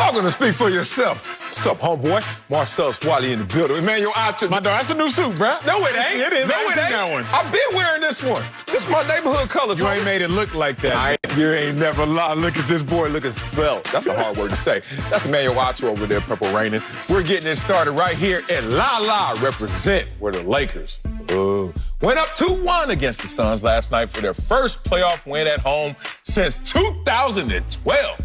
welcome to Speak for Yourself. What's up, homeboy? Marcellus Wiley in the building. Emmanuel Otter. My dog, that's a new suit, bro. No, it ain't. It is. No, I it seen ain't. that one. I've been wearing this one. This is my neighborhood colors. You ain't made it look like that. You ain't never lied. Look at this boy looking svelte. That's a hard word to say. That's Emmanuel Otter over there, Purple Raining. We're getting it started right here in La La, represent where the Lakers went up 2-1 against the Suns last night for their first playoff win at home since 2012.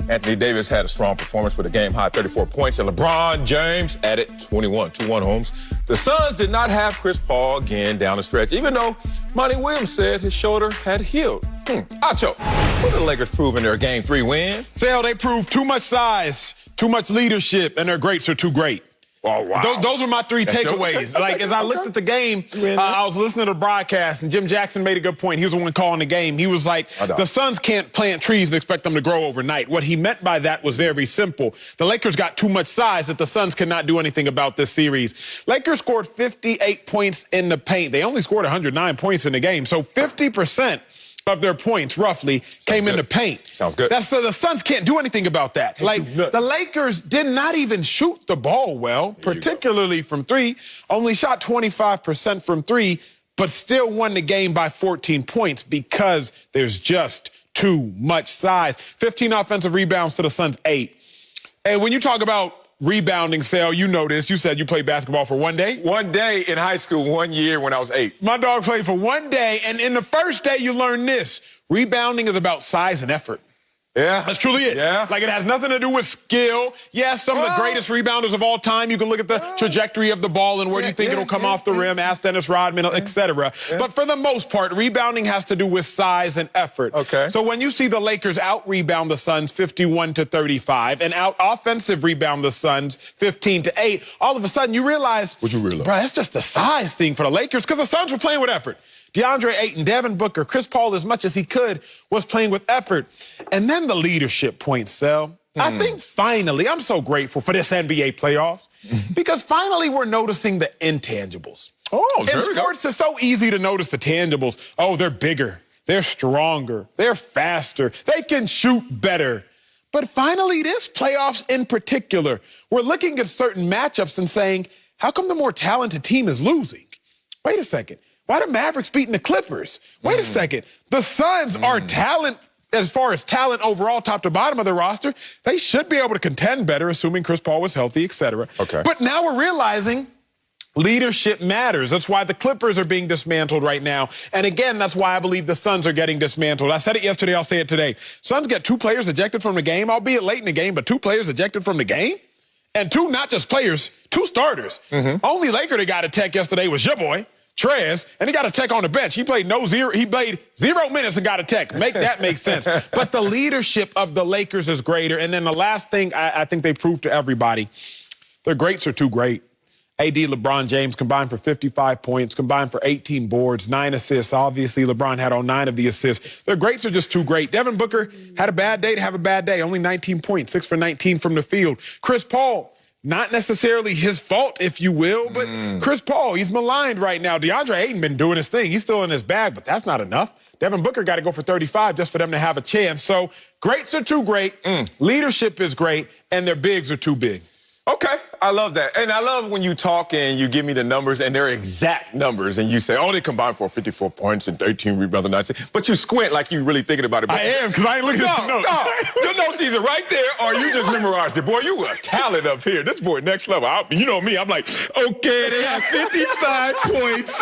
Anthony Davis had a strong performance with a game-high 34 points, and LeBron James added 21, 2-1 homes. The Suns did not have Chris Paul again down the stretch, even though Monty Williams said his shoulder had healed. Acho, what did the Lakers prove in their Game 3 win? Sale, they proved too much size, too much leadership, and their greats are too great. Oh, wow. Those are my three takeaways. As I looked at the game, I was listening to the broadcast, and Jim Jackson made a good point. He was the one calling the game. He was like, the Suns can't plant trees and expect them to grow overnight. What he meant by that was very simple. The Lakers got too much size that the Suns cannot do anything about this series. Lakers scored 58 points in the paint. They only scored 109 points in the game, so 50% of their points, roughly, came in the paint. Sounds good. So the Suns can't do anything about that. The Lakers did not even shoot the ball well, particularly from three. Only shot 25% from three, but still won the game by 14 points because there's just too much size. 15 offensive rebounds to the Suns' 8. And when you talk about rebounding, Sale, you know this. You said you played basketball for 1 day? 1 day in high school, 1 year when I was 8. My dog played for 1 day, and in the first day you learn this. Rebounding is about size and effort. Yeah. That's truly it. Yeah. Like, it has nothing to do with skill. Yes, some of the greatest rebounders of all time. You can look at the trajectory of the ball and where you think it'll come off the rim. Ask Dennis Rodman, etc. But for the most part, rebounding has to do with size and effort. Okay. So when you see the Lakers out-rebound the Suns 51-35 and out-offensive rebound the Suns 15-8, all of a sudden you realize, What'd you realize? bro, it's just a size thing for the Lakers because the Suns were playing with effort. DeAndre Ayton, Devin Booker, Chris Paul, as much as he could, was playing with effort. And then the leadership point, Sel. I think finally, I'm so grateful for this NBA playoffs because finally we're noticing the intangibles. In sports, it's so easy to notice the tangibles. Oh, they're bigger, they're stronger, they're faster, they can shoot better. But finally, this playoffs in particular, we're looking at certain matchups and saying, how come the more talented team is losing? Wait a second. Why the Mavericks beating the Clippers? Wait a second. The Suns are talent, as far as talent overall, top to bottom of the roster. They should be able to contend better, assuming Chris Paul was healthy, etc. Okay. But now we're realizing leadership matters. That's why the Clippers are being dismantled right now. And again, that's why I believe the Suns are getting dismantled. I said it yesterday, I'll say it today. Suns get 2 players ejected from the game, albeit late in the game, but 2 players ejected from the game? And 2 not just players, 2 starters. Only Laker that got a tech yesterday was your boy, Trez, and he got a tech on the bench. He played 0 minutes and got a tech. Make that make sense. But the leadership of the Lakers is greater. And then the last thing I think they proved to everybody, their greats are too great. AD, LeBron James combined for 55 points, combined for 18 boards, 9 assists. Obviously, LeBron had all 9 of the assists. Their greats are just too great. Devin Booker had a bad day to have a bad day. Only 19 points, 6 for 19 from the field. Chris Paul, not necessarily his fault, if you will, but Chris Paul, he's maligned right now. DeAndre Ayton been doing his thing. He's still in his bag, but that's not enough. Devin Booker got to go for 35 just for them to have a chance. So greats are too great, leadership is great, and their bigs are too big. Okay, I love that. And I love when you talk and you give me the numbers and they're exact numbers and you say, oh, they combined for 54 points and 13 rebounds and 9. But you squint like you're really thinking about it. But I am, because I ain't looking at the notes. No, your notes either right there or you just memorized it. Boy, you a talent up here. This boy next level. You know me, I'm like, okay, they have 55 points.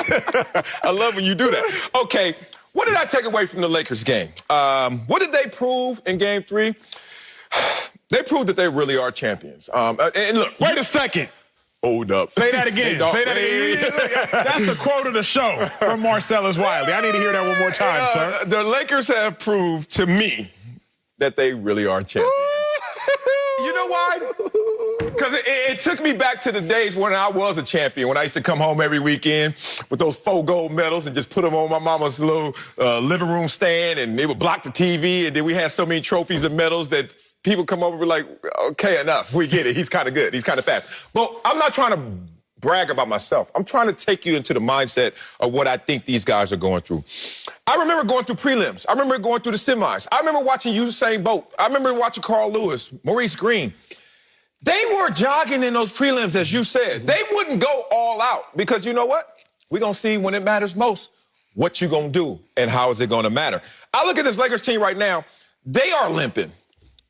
I love when you do that. Okay, what did I take away from the Lakers game? What did they prove in Game 3? They proved that they really are champions. And look, wait a second. Hold up. Say that again. Say that again. That's the quote of the show from Marcellus Wiley. I need to hear that one more time, sir. The Lakers have proved to me that they really are champions. You know why? Because it took me back to the days when I was a champion, when I used to come home every weekend with those 4 gold medals and just put them on my mama's little living room stand, and they would block the TV, and then we had so many trophies and medals that people come over and be like, okay, enough. We get it. He's kind of good. He's kind of fast. But I'm not trying to brag about myself. I'm trying to take you into the mindset of what I think these guys are going through. I remember going through prelims. I remember going through the semis. I remember watching Usain Bolt. I remember watching Carl Lewis, Maurice Green. They were jogging in those prelims, as you said. They wouldn't go all out because you know what? We're going to see when it matters most what you going to do and how is it going to matter. I look at this Lakers team right now. They are limping.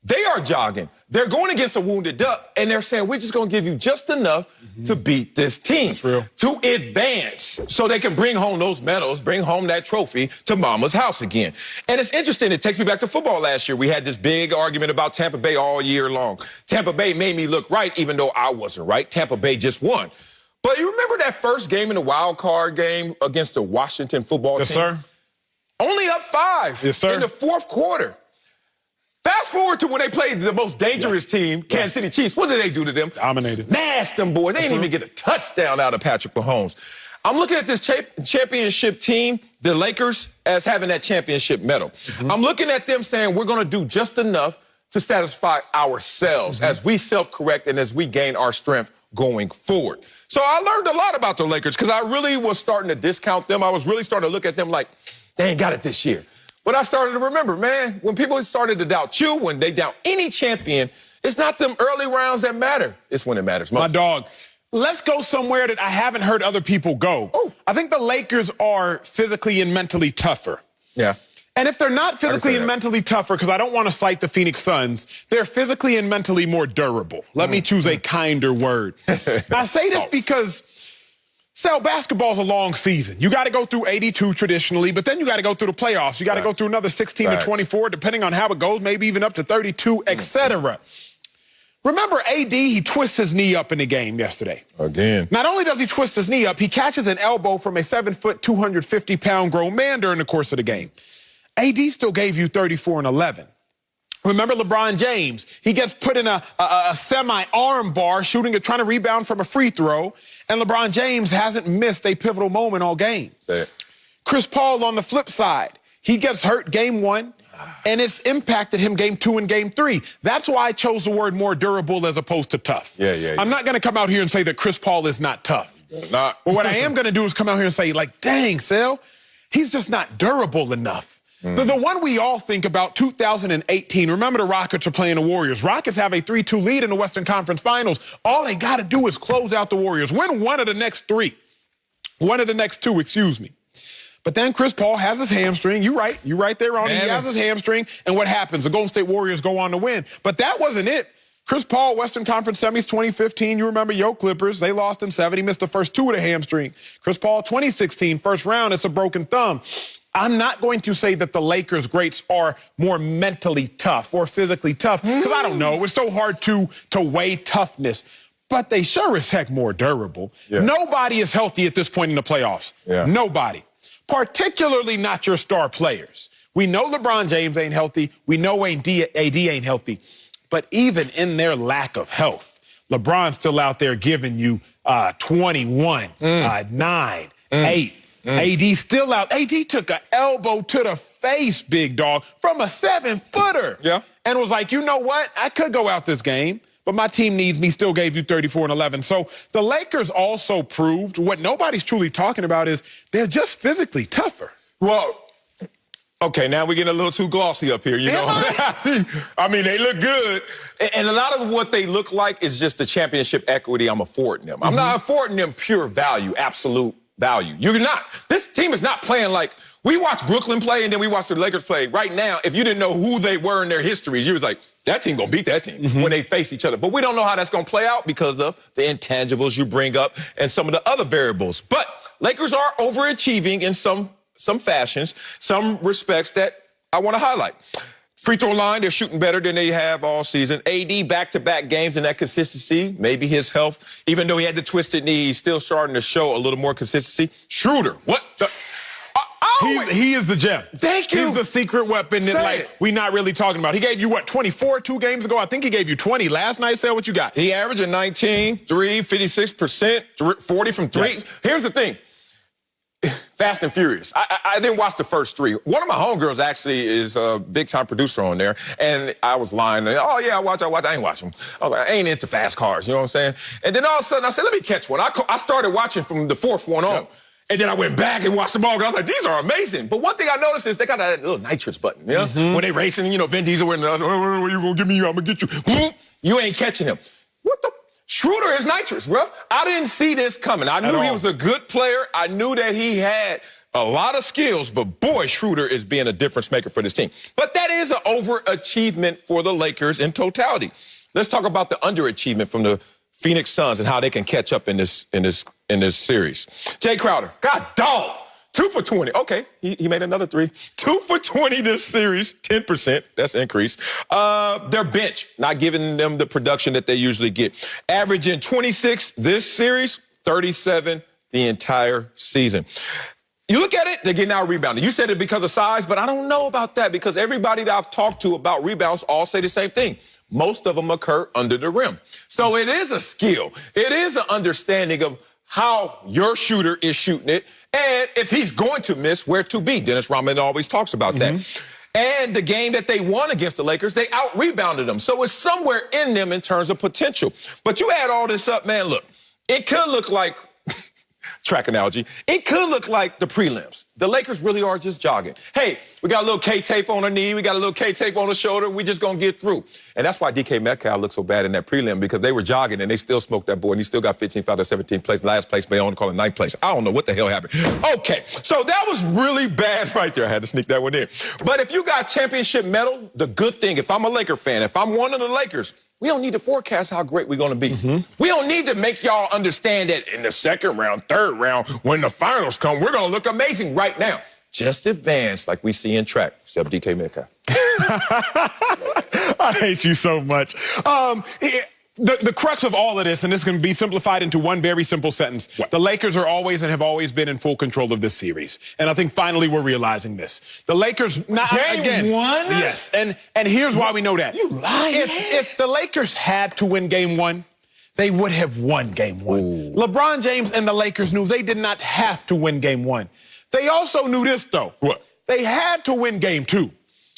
They are jogging. They're going against a wounded duck, and they're saying, we're just going to give you just enough to beat this team. That's real. To advance so they can bring home those medals, bring home that trophy to mama's house again. And it's interesting. It takes me back to football last year. We had this big argument about Tampa Bay all year long. Tampa Bay made me look right, even though I wasn't right. Tampa Bay just won. But you remember that first game in the wild card game against the Washington football team? Yes, sir. Only up 5 yes, sir. in the fourth quarter. Fast forward to when they played the most dangerous team, Kansas City Chiefs. What did they do to them? Dominated. Smashed them, boys. They didn't even get a touchdown out of Patrick Mahomes. I'm looking at this championship team, the Lakers, as having that championship medal. I'm looking at them saying we're going to do just enough to satisfy ourselves as we self-correct and as we gain our strength going forward. So I learned a lot about the Lakers because I really was starting to discount them. I was really starting to look at them like, they ain't got it this year. But I started to remember, man, when people started to doubt you, when they doubt any champion, it's not them early rounds that matter. It's when it matters most. My dog. Let's go somewhere that I haven't heard other people go. Oh. I think the Lakers are physically and mentally tougher. Yeah. And if they're not physically and mentally tougher, because I don't want to cite the Phoenix Suns, they're physically and mentally more durable. Let me choose a kinder word. I say this because, Sal, basketball's a long season. You got to go through 82 traditionally, but then you got to go through the playoffs. You got to go through another 16 to 24, depending on how it goes, maybe even up to 32, etc. Remember AD, he twists his knee up in the game yesterday. Again. Not only does he twist his knee up, he catches an elbow from a 7-foot, 250-pound grown man during the course of the game. AD still gave you 34 and 11. Remember LeBron James? He gets put in a semi-arm bar trying to rebound from a free throw, and LeBron James hasn't missed a pivotal moment all game. Say it. Chris Paul on the flip side, he gets hurt game 1, and it's impacted him game 2 and game 3. That's why I chose the word more durable as opposed to tough. Yeah. I'm not going to come out here and say that Chris Paul is not tough. Not. But what I am going to do is come out here and say, like, dang, Sal, he's just not durable enough. The one we all think about, 2018, remember the Rockets are playing the Warriors. Rockets have a 3-2 lead in the Western Conference Finals. All they got to do is close out the Warriors, win one of the next 2, excuse me. But then Chris Paul has his hamstring. You're right there, Ronnie. He has his hamstring, and what happens? The Golden State Warriors go on to win. But that wasn't it. Chris Paul, Western Conference Semis 2015, you remember Yo Clippers, they lost in 7. He missed the first 2 with a hamstring. Chris Paul, 2016, first round, it's a broken thumb. I'm not going to say that the Lakers greats are more mentally tough or physically tough, because I don't know. It's so hard to weigh toughness. But they sure as heck more durable. Yeah. Nobody is healthy at this point in the playoffs. Yeah. Nobody. Particularly not your star players. We know LeBron James ain't healthy. We know AD ain't healthy. But even in their lack of health, LeBron's still out there giving you 21, 9, 8. AD still out. AD took an elbow to the face, big dog, from a 7-footer. Yeah. And was like, you know what? I could go out this game, but my team needs me. Still gave you 34 and 11. So the Lakers also proved what nobody's truly talking about is they're just physically tougher. Well, okay, now we're getting a little too glossy up here, you know. I mean, they look good. And a lot of what they look like is just the championship equity I'm affording them. I'm not affording them pure value, absolute value. You're not. This team is not playing like we watch Brooklyn play and then we watch the Lakers play. Right now, if you didn't know who they were in their histories, you was like, that team gonna beat that team when they face each other. But we don't know how that's gonna play out because of the intangibles you bring up and some of the other variables. But Lakers are overachieving in some fashions, some respects that I want to highlight. Free throw line, they're shooting better than they have all season. AD back-to-back games and that consistency, maybe his health. Even though he had the twisted knee, he's still starting to show a little more consistency. Schroeder, what the? He is the gem. Thank you. He's the secret weapon that, we're not really talking about. He gave you, 24 2 games ago? I think he gave you 20 last night. Say what you got. He averaged a 19, 3, 56%, 40 from 3. Yes. Here's the thing. Fast and Furious. I didn't watch the first 3. One of my homegirls actually is a big-time producer on there, and I was lying. Oh, yeah, I watch. I ain't watching them. I was like, I ain't into fast cars, you know what I'm saying? And then all of a sudden, I said, let me catch one. I started watching from the 4th one on. Yep. And then I went back and watched them all. I was like, these are amazing. But one thing I noticed is they got that little nitrous button, you know? When they racing, you know, Vin Diesel, where you gonna give me? I'm gonna get you. You ain't catching him. What the? Schroeder is nitrous, bro. I didn't see this coming. I knew he was a good player. I knew that he had a lot of skills, but boy, Schroeder is being a difference maker for this team. But that is an overachievement for the Lakers in totality. Let's talk about the underachievement from the Phoenix Suns and how they can catch up in this series. Jay Crowder, God dog, 2 for 20. Okay, he made another 3. 2 for 20 this series, 10%. That's increase. Their bench, not giving them the production that they usually get. Averaging 26 this series, 37 the entire season. You look at it, they're getting out rebounded. You said it because of size, but I don't know about that because everybody that I've talked to about rebounds all say the same thing. Most of them occur under the rim. So it is a skill. It is an understanding of how your shooter is shooting it, and if he's going to miss, where to be. Dennis Rodman always talks about that. And the game that they won against the Lakers, they out-rebounded them. So it's somewhere in them in terms of potential. But you add all this up, man, look, it could look like, track analogy, it could look like the prelims. The Lakers really are just jogging. Hey, we got a little K-tape on the knee, we got a little K-tape on the shoulder, we just gonna get through. And that's why DK Metcalf looked so bad in that prelim, because they were jogging and they still smoked that boy, and he still got 15 fouls at 17th place, last place, they only call it 9th place. I don't know what the hell happened. Okay, so that was really bad right there. I had to sneak that one in. But if you got championship medal, the good thing, if I'm a Laker fan, if I'm one of the Lakers, we don't need to forecast how great we're going to be. We don't need to make y'all understand that in the 2nd round, 3rd round, when the finals come, we're going to look amazing right now. Just advance like we see in track, except DK Metcalf. I hate you so much. The crux of all of this, and this can be simplified into one very simple sentence. What? The Lakers are always and have always been in full control of this series. And I think finally we're realizing this. The Lakers, Game 1? Yes, and here's why we know that. You lying. If the Lakers had to win game 1, they would have won game 1. Ooh. LeBron James and the Lakers knew they did not have to win game 1. They also knew this, though. What? They had to win game 2.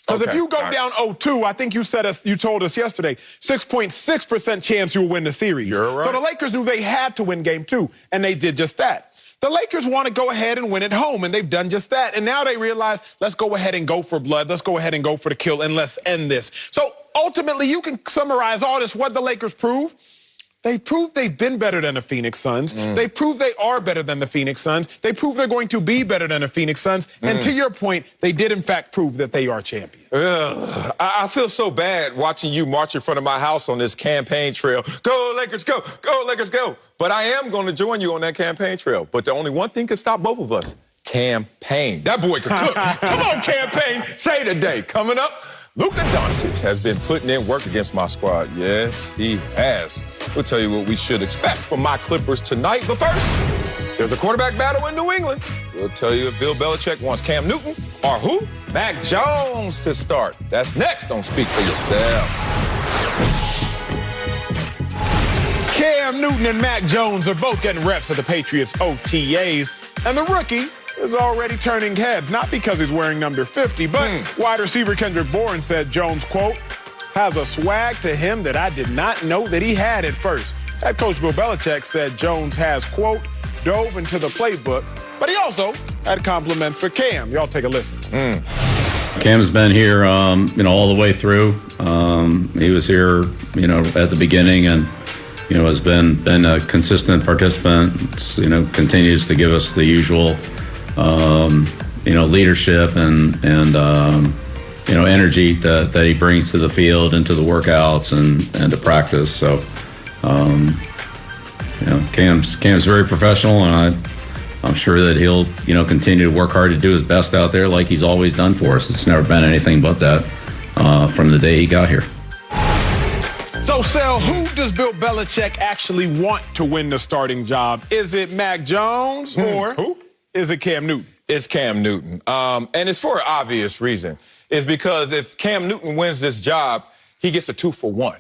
Because if you go down 0-2, I think you told us yesterday, 6.6% chance you'll win the series. You're right. So the Lakers knew they had to win game 2, and they did just that. The Lakers want to go ahead and win at home, and they've done just that. And now they realize, let's go ahead and go for blood. Let's go ahead and go for the kill, and let's end this. So ultimately, you can summarize all this. What the Lakers prove? They proved they've been better than the Phoenix Suns. They proved they are better than the Phoenix Suns. They proved they're going to be better than the Phoenix Suns. And to your point, they did, in fact, prove that they are champions. I feel so bad watching you march in front of my house on this campaign trail. Go, Lakers, go. Go, Lakers, go. But I am going to join you on that campaign trail. But the only one thing can stop both of us, campaign. That boy can cook. Come on, campaign. Say today. Coming up, Luka Doncic has been putting in work against my squad. Yes, he has. We'll tell you what we should expect from my Clippers tonight. But first, there's a quarterback battle in New England. We'll tell you if Bill Belichick wants Cam Newton or who? Mac Jones to start. That's next on Speak for Yourself. Cam Newton and Mac Jones are both getting reps at the Patriots OTAs. And the rookie is already turning heads, not because he's wearing number 50, but wide receiver Kendrick Bourne said Jones, quote, has a swag to him that I did not know that he had at first. Head coach Bill Belichick said Jones has, quote, dove into the playbook, but he also had compliments for Cam. Y'all take a listen. Cam's been here, all the way through. He was here, at the beginning and, has been a consistent participant, continues to give us the usual, leadership and energy that he brings to the field and to the workouts and to practice. So, Cam's very professional, and I'm sure that he'll, continue to work hard to do his best out there like he's always done for us. It's never been anything but that from the day he got here. So, Sel, who does Bill Belichick actually want to win the starting job? Is it Mac Jones or who? Is it Cam Newton? It's Cam Newton. And it's for an obvious reason. It's because if Cam Newton wins this job, he gets a 2-for-1.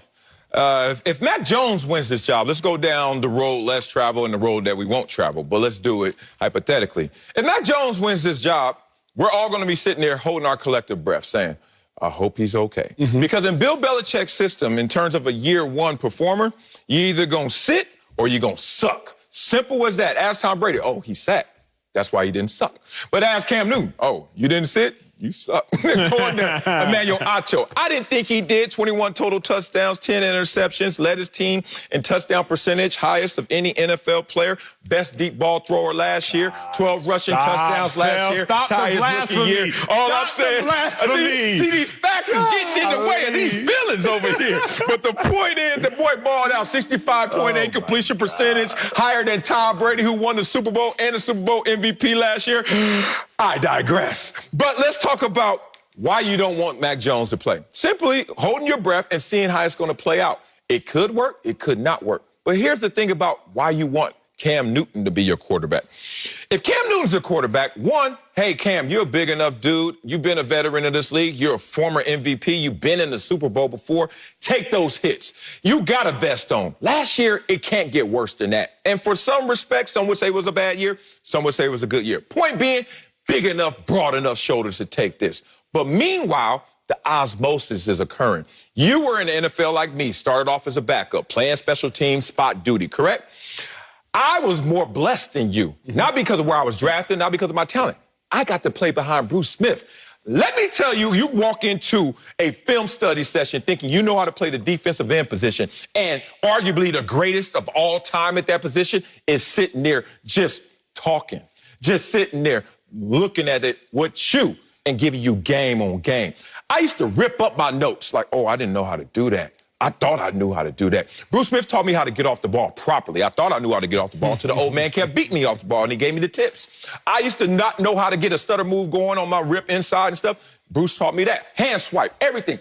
If Mac Jones wins this job, let's go down the road less travel and the road that we won't travel, but let's do it hypothetically. If Mac Jones wins this job, we're all going to be sitting there holding our collective breath saying, I hope he's okay. Because in Bill Belichick's system, in terms of a year one performer, you're either going to sit or you're going to suck. Simple as that. Ask Tom Brady. Oh, he sat. That's why he didn't suck. But ask Cam Newton. Oh, you didn't sit? You suck. According to Emmanuel Acho. I didn't think he did. 21 total touchdowns, 10 interceptions, led his team in touchdown percentage, highest of any NFL player, best deep ball thrower last year, 12 rushing touchdowns last year. Stop the blasphemy. All I'm saying, see, these facts is getting in the way of these feelings over here. But the point is, the boy balled out 65.8 completion percentage, higher than Tom Brady, who won the Super Bowl and the Super Bowl MVP last year. I digress. But let's talk about why you don't want Mac Jones to play. Simply holding your breath and seeing how it's going to play out. It could work, it could not work. But here's the thing about why you want Cam Newton to be your quarterback. If Cam Newton's a quarterback, one, hey, Cam, you're a big enough dude. You've been a veteran of this league. You're a former MVP. You've been in the Super Bowl before. Take those hits. You got a vest on. Last year, it can't get worse than that. And for some respects, some would say it was a bad year. Some would say it was a good year. Point being, big enough, broad enough shoulders to take this. But meanwhile, the osmosis is occurring. You were in the NFL like me, started off as a backup, playing special teams, spot duty, correct? I was more blessed than you, not because of where I was drafted, not because of my talent. I got to play behind Bruce Smith. Let me tell you, you walk into a film study session thinking you know how to play the defensive end position, and arguably the greatest of all time at that position is sitting there just talking, just sitting there looking at it with you and giving you game on game. I used to rip up my notes like, oh, I didn't know how to do that. I thought I knew how to do that. Bruce Smith taught me how to get off the ball properly. I thought I knew how to get off the ball until the old man kept beating me off the ball, and he gave me the tips. I used to not know how to get a stutter move going on my rip inside and stuff. Bruce taught me that. Hand swipe, everything.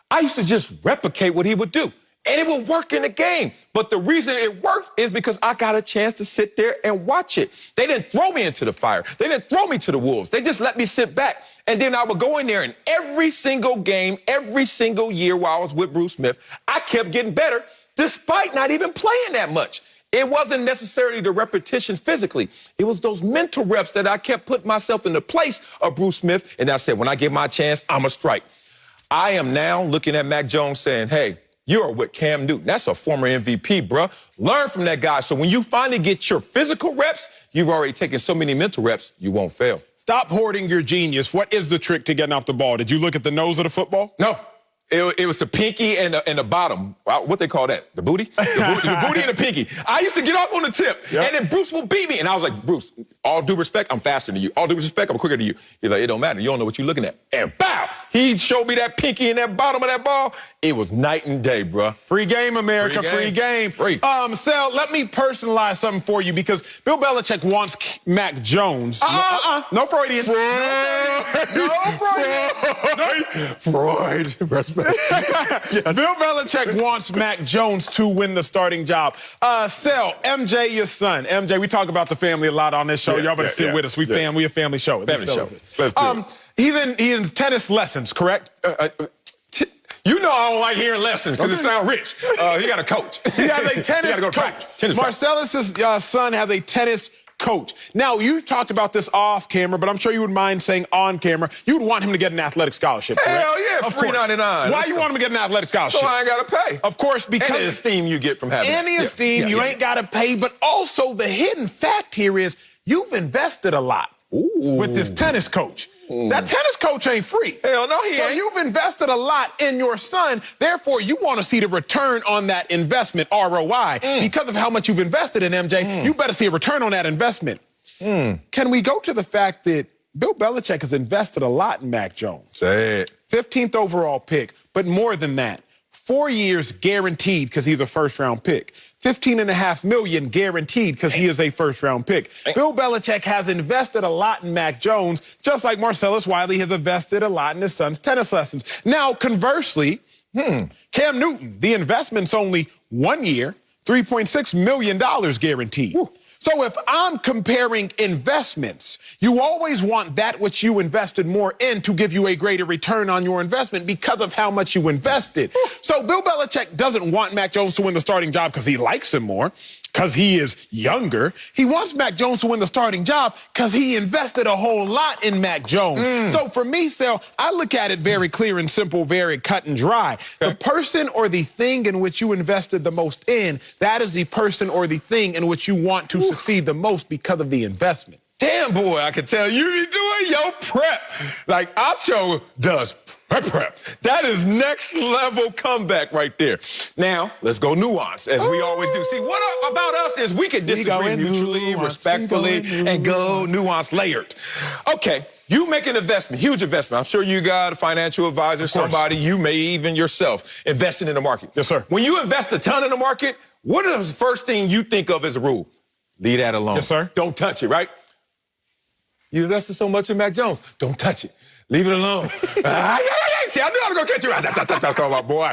I used to just replicate what he would do. And it would work in the game. But the reason it worked is because I got a chance to sit there and watch it. They didn't throw me into the fire. They didn't throw me to the wolves. They just let me sit back. And then I would go in there, and every single game, every single year while I was with Bruce Smith, I kept getting better despite not even playing that much. It wasn't necessarily the repetition physically. It was those mental reps that I kept putting myself in the place of Bruce Smith. And I said, when I get my chance, I'm a strike. I am now looking at Mac Jones saying, hey, you're with Cam Newton. That's a former MVP, bruh. Learn from that guy. So when you finally get your physical reps, you've already taken so many mental reps, you won't fail. Stop hoarding your genius. What is the trick to getting off the ball? Did you look at the nose of the football? No. It was the pinky and the bottom. What they call that? The booty? The booty and the pinky. I used to get off on the tip, and then Bruce will beat me. And I was like, Bruce, all due respect, I'm faster than you. All due respect, I'm quicker than you. He's like, it don't matter. You don't know what you're looking at. And bow! He showed me that pinky and that bottom of that ball. It was night and day, bruh. Free game, America. Free game. Free. Sal, let me personalize something for you because Bill Belichick wants Mac Jones. No Freudian. Freud. Respect. Yes. Bill Belichick wants Mac Jones to win the starting job. Sal, MJ, your son. MJ, we talk about the family a lot on this show. Y'all better sit with us. We a family show. Family show. Let's do it. He's in tennis lessons, correct? You know I don't like hearing lessons because it sounds rich. He got a coach. He has a tennis go coach. Tennis Marcellus's son has a tennis coach. Now, you talked about this off camera, but I'm sure you would mind saying on camera, you would want him to get an athletic scholarship, correct? Hell yeah, free 99. Why you want him to get an athletic scholarship? So I ain't got to pay. Of course, because any esteem you get from having any esteem, you ain't got to pay, but also the hidden fact here is you've invested a lot with this tennis coach. That tennis coach ain't free. Hell no, he ain't. So you've invested a lot in your son. Therefore, you want to see the return on that investment, ROI. Because of how much you've invested in MJ, you better see a return on that investment. Can we go to the fact that Bill Belichick has invested a lot in Mac Jones? Say it. 15th overall pick, but more than that. 4 years guaranteed because he's a first-round pick. $15.5 million guaranteed because he is a first-round pick. Bill Belichick has invested a lot in Mac Jones, just like Marcellus Wiley has invested a lot in his son's tennis lessons. Now, conversely, Cam Newton, the investment's only 1 year, $3.6 million guaranteed. So if I'm comparing investments, you always want that which you invested more in to give you a greater return on your investment because of how much you invested. So Bill Belichick doesn't want Mac Jones to win the starting job because he likes him more, because he is younger. He wants Mac Jones to win the starting job because he invested a whole lot in Mac Jones. So for me, Sal, I look at it very clear and simple, very cut and dry. The person or the thing in which you invested the most in, that is the person or the thing in which you want to succeed the most because of the investment. Damn, boy, I can tell you be doing your prep like Acho does prep. That is next level comeback right there. Now, let's go nuance, as we always do. See, what about us is we can disagree mutually, respectfully, and go nuance layered. Okay, you make an investment, huge investment. I'm sure you got a financial advisor, somebody, you may even yourself, investing in the market. Yes, sir. When you invest a ton in the market, what is the first thing you think of as a rule? Leave that alone. Yes, sir. Don't touch it, right? You invested so much in Mac Jones. Don't touch it. Leave it alone. See, I knew I was going to catch you. Talk about boy.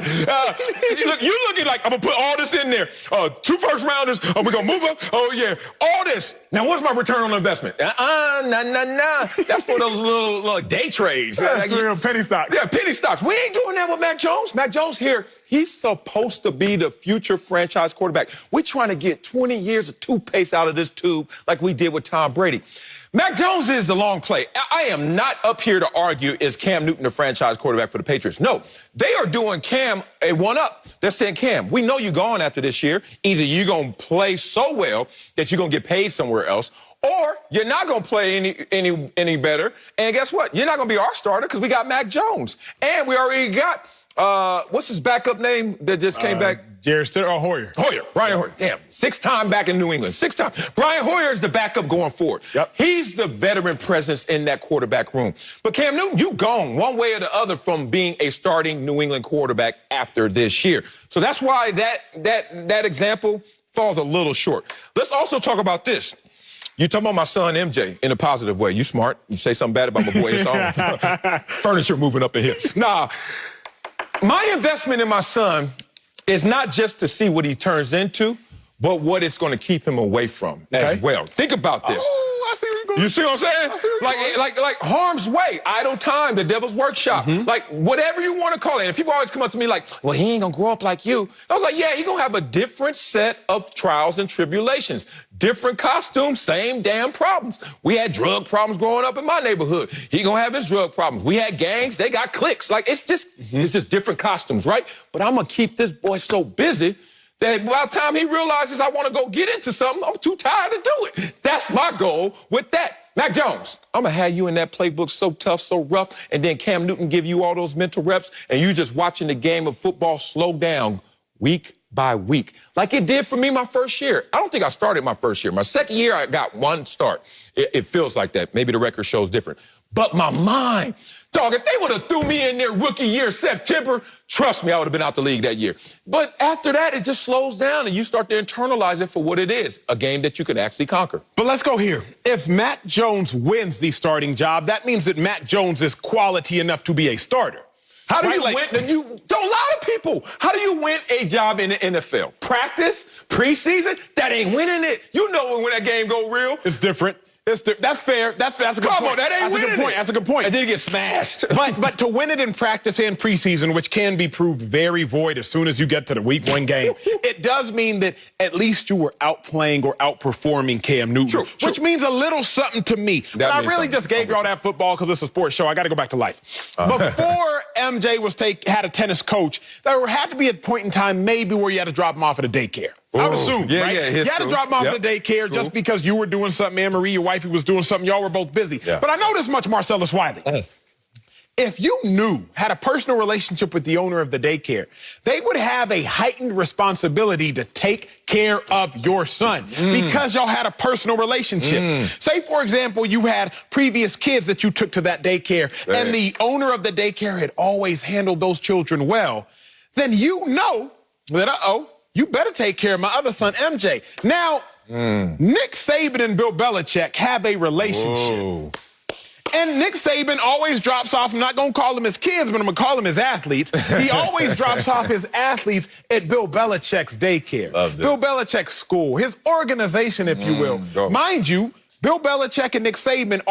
You looking like, I'm going to put all this in there. 2 first rounders. Oh, we're going to move up. Oh, yeah. All this. Now, what's my return on investment? Nah. That's for those little day trades. That's real penny stocks. Yeah, penny stocks. We ain't doing that with Mac Jones. Mac Jones here, he's supposed to be the future franchise quarterback. We're trying to get 20 years of toothpaste out of this tube like we did with Tom Brady. Mac Jones is the long play. I am not up here to argue, is Cam Newton the franchise quarterback for the Patriots? No, they are doing Cam a one-up. They're saying, Cam, we know you're gone after this year. Either you're going to play so well that you're going to get paid somewhere else, or you're not going to play any better. And guess what? You're not going to be our starter because we got Mac Jones. And we already got, what's his backup name that just came back? Jared Stidham or Hoyer. Brian Hoyer. Damn, 6-time back in New England. 6-time. Brian Hoyer is the backup going forward. Yep. He's the veteran presence in that quarterback room. But Cam Newton, you gone one way or the other from being a starting New England quarterback after this year. So that's why that example falls a little short. Let's also talk about this. You talking about my son, MJ, in a positive way. You smart. You say something bad about my boy, it's on. Furniture moving up in here. Nah, my investment in my son is not just to see what he turns into, but what it's going to keep him away from as well. Think about this. Oh, I see where you're going. You see what I'm saying? Like harm's way, idle time, the devil's workshop, like whatever you want to call it. And people always come up to me like, well, he ain't going to grow up like you. I was like, yeah, he going to have a different set of trials and tribulations. Different costumes, same damn problems. We had drug problems growing up in my neighborhood. He gonna have his drug problems. We had gangs, they got cliques. Like, it's just different costumes, right? But I'm gonna keep this boy so busy that by the time he realizes I wanna go get into something, I'm too tired to do it. That's my goal with that. Mac Jones, I'm gonna have you in that playbook so tough, so rough, and then Cam Newton give you all those mental reps, and you just watching the game of football slow down week by week, like it did for me my first year. I don't think I started my first year. My second year, I got one start. It feels like that. Maybe the record shows different. But my mind, dog, if they would have threw me in there rookie year, September, trust me, I would have been out the league that year. But after that, it just slows down and you start to internalize it for what it is, a game that you can actually conquer. But let's go here. If Mac Jones wins the starting job, that means that Mac Jones is quality enough to be a starter. How do you win? Don't lie to people. How do you win a job in the NFL? Practice, preseason, that ain't winning it. You know when that game go real. It's different. That's fair. That's a good point. Come on, that ain't winning it. That's a good point. And then you get smashed. But to win it in practice and preseason, which can be proved very void as soon as you get to the week 1 game, it does mean that at least you were outplaying or outperforming Cam Newton, which means a little something to me. But I really just gave y'all that football because it's a sports show. I got to go back to life. Before MJ had a tennis coach, there had to be a point in time maybe where you had to drop him off at a daycare. I would assume, right? Yeah, you had to drop him off at a daycare just because you were doing something, Anne-Marie, your wifey was doing something, y'all were both busy. But I know this much, Marcellus Wiley. If you had a personal relationship with the owner of the daycare, they would have a heightened responsibility to take care of your son because y'all had a personal relationship. Say, for example, you had previous kids that you took to that daycare and the owner of the daycare had always handled those children well, then you know that, you better take care of my other son, MJ. Now, Nick Saban and Bill Belichick have a relationship. And Nick Saban always drops off, I'm not going to call him his kids, but I'm going to call him his athletes. He always drops off his athletes at Bill Belichick's daycare. Bill Belichick's school, his organization, if you will. Mind you, Bill Belichick and Nick Saban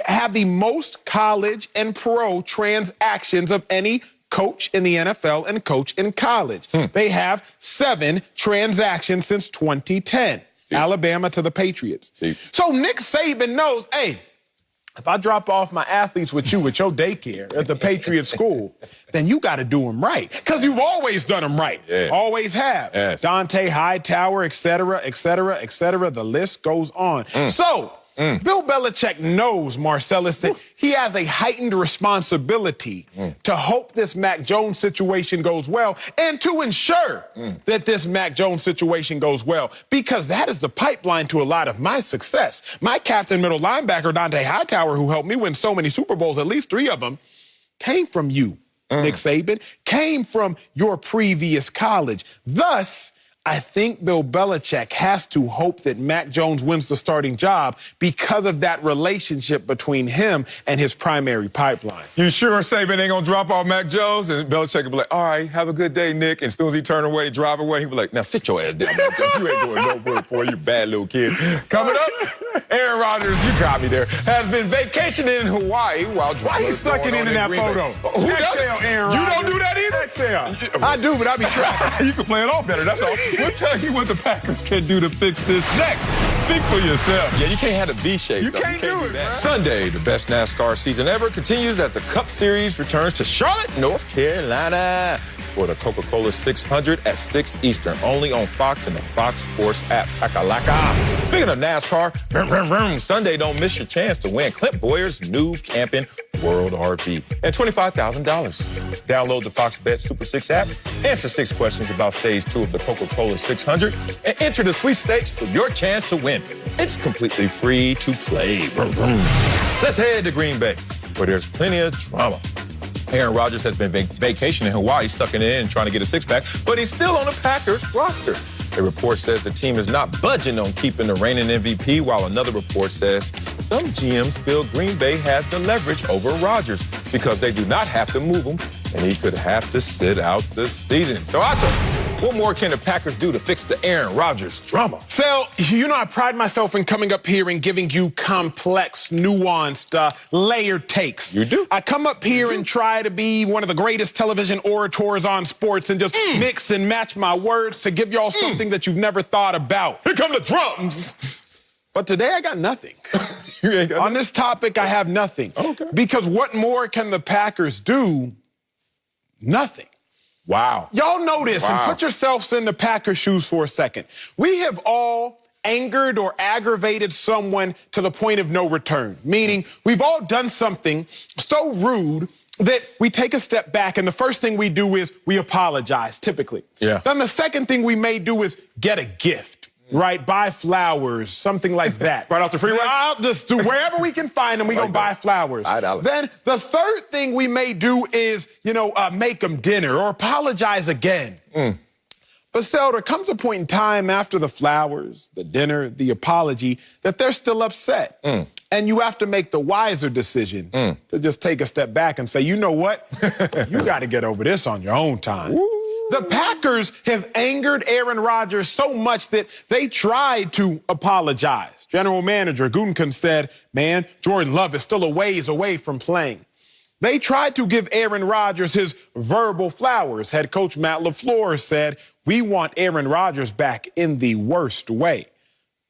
have the most college and pro transactions of any coach in the NFL and coach in college. They have 7 transactions since 2010. Alabama to the Patriots. So Nick Saban knows, hey, if I drop off my athletes with you at your daycare at the Patriot school, then you got to do them right. Because you've always done them right. Always have. Dante Hightower, et cetera, et cetera, et cetera. The list goes on. So Bill Belichick knows, Marcellus, that he has a heightened responsibility to hope this Mac Jones situation goes well and to ensure that this Mac Jones situation goes well, because that is the pipeline to a lot of my success. My captain middle linebacker, Dante Hightower, who helped me win so many Super Bowls, at least 3 of them, came from you, Nick Saban, came from your previous college. Thus, I think Bill Belichick has to hope that Mac Jones wins the starting job because of that relationship between him and his primary pipeline. You sure Saban ain't gonna drop off Mac Jones? And Belichick will be like, all right, have a good day, Nick. And as soon as he turn away, drive away, he'll be like, now sit your ass down, Mac Jones. You ain't doing no work for you, bad little kid. Coming up, Aaron Rodgers, you got me there, has been vacationing in Hawaii while driving. Why he sucking in that photo? Who does? Aaron Rodgers. You don't do that either? Exhale. I do, but I be trying. You can play it off better, that's all. We'll tell you what the Packers can do to fix this next. Speak for yourself. Yeah, you can't have a V shape. You can't do it, man. Sunday, the best NASCAR season ever continues as the Cup Series returns to Charlotte, North Carolina for the Coca-Cola 600 at 6 Eastern, only on Fox and the Fox Sports app. Pakalaka. Speaking of NASCAR, vroom, vroom, vroom, Sunday, don't miss your chance to win Clint Boyer's new Camping World RV and $25,000. Download the Fox Bet Super 6 app, answer 6 questions about Stage 2 of the Coca-Cola 600, and enter the sweepstakes for your chance to win. It's completely free to play. Vroom, vroom. Let's head to Green Bay, where there's plenty of drama. Aaron Rodgers has been vacationing in Hawaii, sucking it in, trying to get a six-pack, but he's still on the Packers roster. A report says the team is not budging on keeping the reigning MVP, while another report says some GMs feel Green Bay has the leverage over Rodgers because they do not have to move him, and he could have to sit out the season. So, Acho, what more can the Packers do to fix the Aaron Rodgers drama? Sal, you know I pride myself in coming up here and giving you complex, nuanced, layered takes. You do. I come up here and try to be one of the greatest television orators on sports and just mix and match my words to give y'all something that you've never thought about. Here come the drums. But today I got nothing. You ain't got On this topic, I have nothing. Okay. Because what more can the Packers do? Nothing. Wow. Y'all know this, and put yourselves in the Packers' shoes for a second. We have all angered or aggravated someone to the point of no return, meaning we've all done something so rude that we take a step back, and the first thing we do is we apologize, typically. Yeah. Then the second thing we may do is get a gift. Right, buy flowers, something like that. Right off the freeway? Just to wherever we can find them, we gonna buy flowers. Then the third thing we may do is, make them dinner or apologize again. But still, there comes a point in time after the flowers, the dinner, the apology, that they're still upset. And you have to make the wiser decision to just take a step back and say, you know what? You got to get over this on your own time. The Packers have angered Aaron Rodgers so much that they tried to apologize. General Manager Gutekunst said, man, Jordan Love is still a ways away from playing. They tried to give Aaron Rodgers his verbal flowers. Head coach Matt LaFleur said, we want Aaron Rodgers back in the worst way.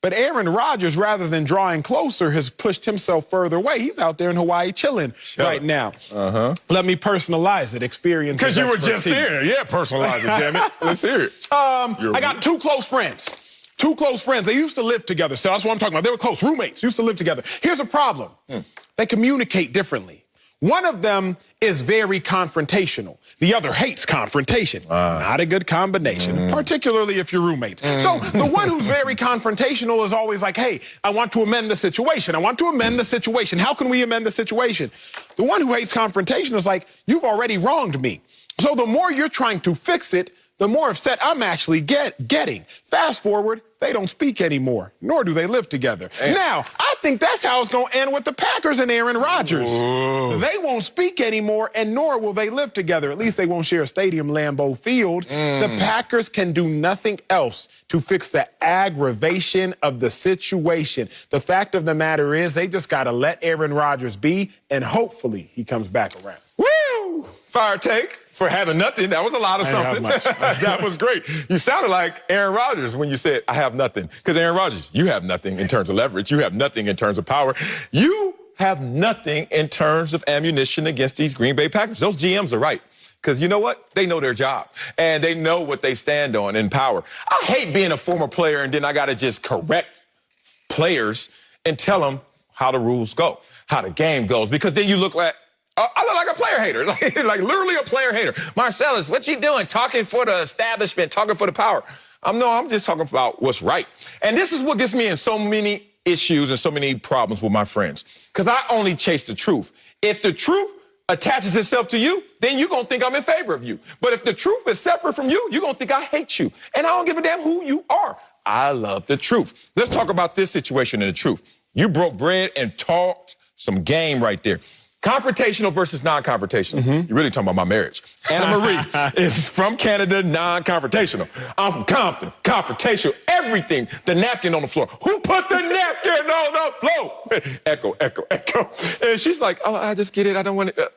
But Aaron Rodgers, rather than drawing closer, has pushed himself further away. He's out there in Hawaii chilling right now. Let me personalize it, experience. Because you were just there. Yeah, personalize it, damn it. Let's hear it. I got 2 close friends. 2 close friends. They used to live together. So that's what I'm talking about. They were close roommates, used to live together. Here's a problem. They communicate differently. One of them is very confrontational. The other hates confrontation. Not a good combination, particularly if you're roommates. So the one who's very confrontational is always like, hey, I want to amend the situation. I want to amend the situation. How can we amend the situation? The one who hates confrontation is like, you've already wronged me. So the more you're trying to fix it, the more upset I'm actually getting. Fast forward, they don't speak anymore, nor do they live together. Now, I think that's how it's going to end with the Packers and Aaron Rodgers. Ooh. They won't speak anymore, and nor will they live together. At least they won't share a stadium, Lambeau Field. The Packers can do nothing else to fix the aggravation of the situation. The fact of the matter is they just got to let Aaron Rodgers be, and hopefully he comes back around. Woo! Fire take for having nothing. That was a lot of something. That was great. You sounded like Aaron Rodgers when you said, I have nothing. Because Aaron Rodgers, you have nothing in terms of leverage. You have nothing in terms of power. You have nothing in terms of ammunition against these Green Bay Packers. Those GMs are right. Because you know what? They know their job. And they know what they stand on in power. I hate being a former player and then I got to just correct players and tell them how the rules go, how the game goes. Because then you look like, I look like a player hater, like literally a player hater. Marcellus, what you doing? Talking for the establishment, talking for the power. I'm just talking about what's right. And this is what gets me in so many issues and so many problems with my friends. Because I only chase the truth. If the truth attaches itself to you, then you're going to think I'm in favor of you. But if the truth is separate from you, you're going to think I hate you. And I don't give a damn who you are. I love the truth. Let's talk about this situation and the truth. You broke bread and talked some game right there. Confrontational versus non-confrontational. You're really talking about my marriage. Anna Marie is from Canada, non-confrontational. I'm from Compton, confrontational. Everything. The napkin on the floor. Who put the napkin on the floor? Echo, echo, echo. And she's like, oh, I just get it. I don't want to.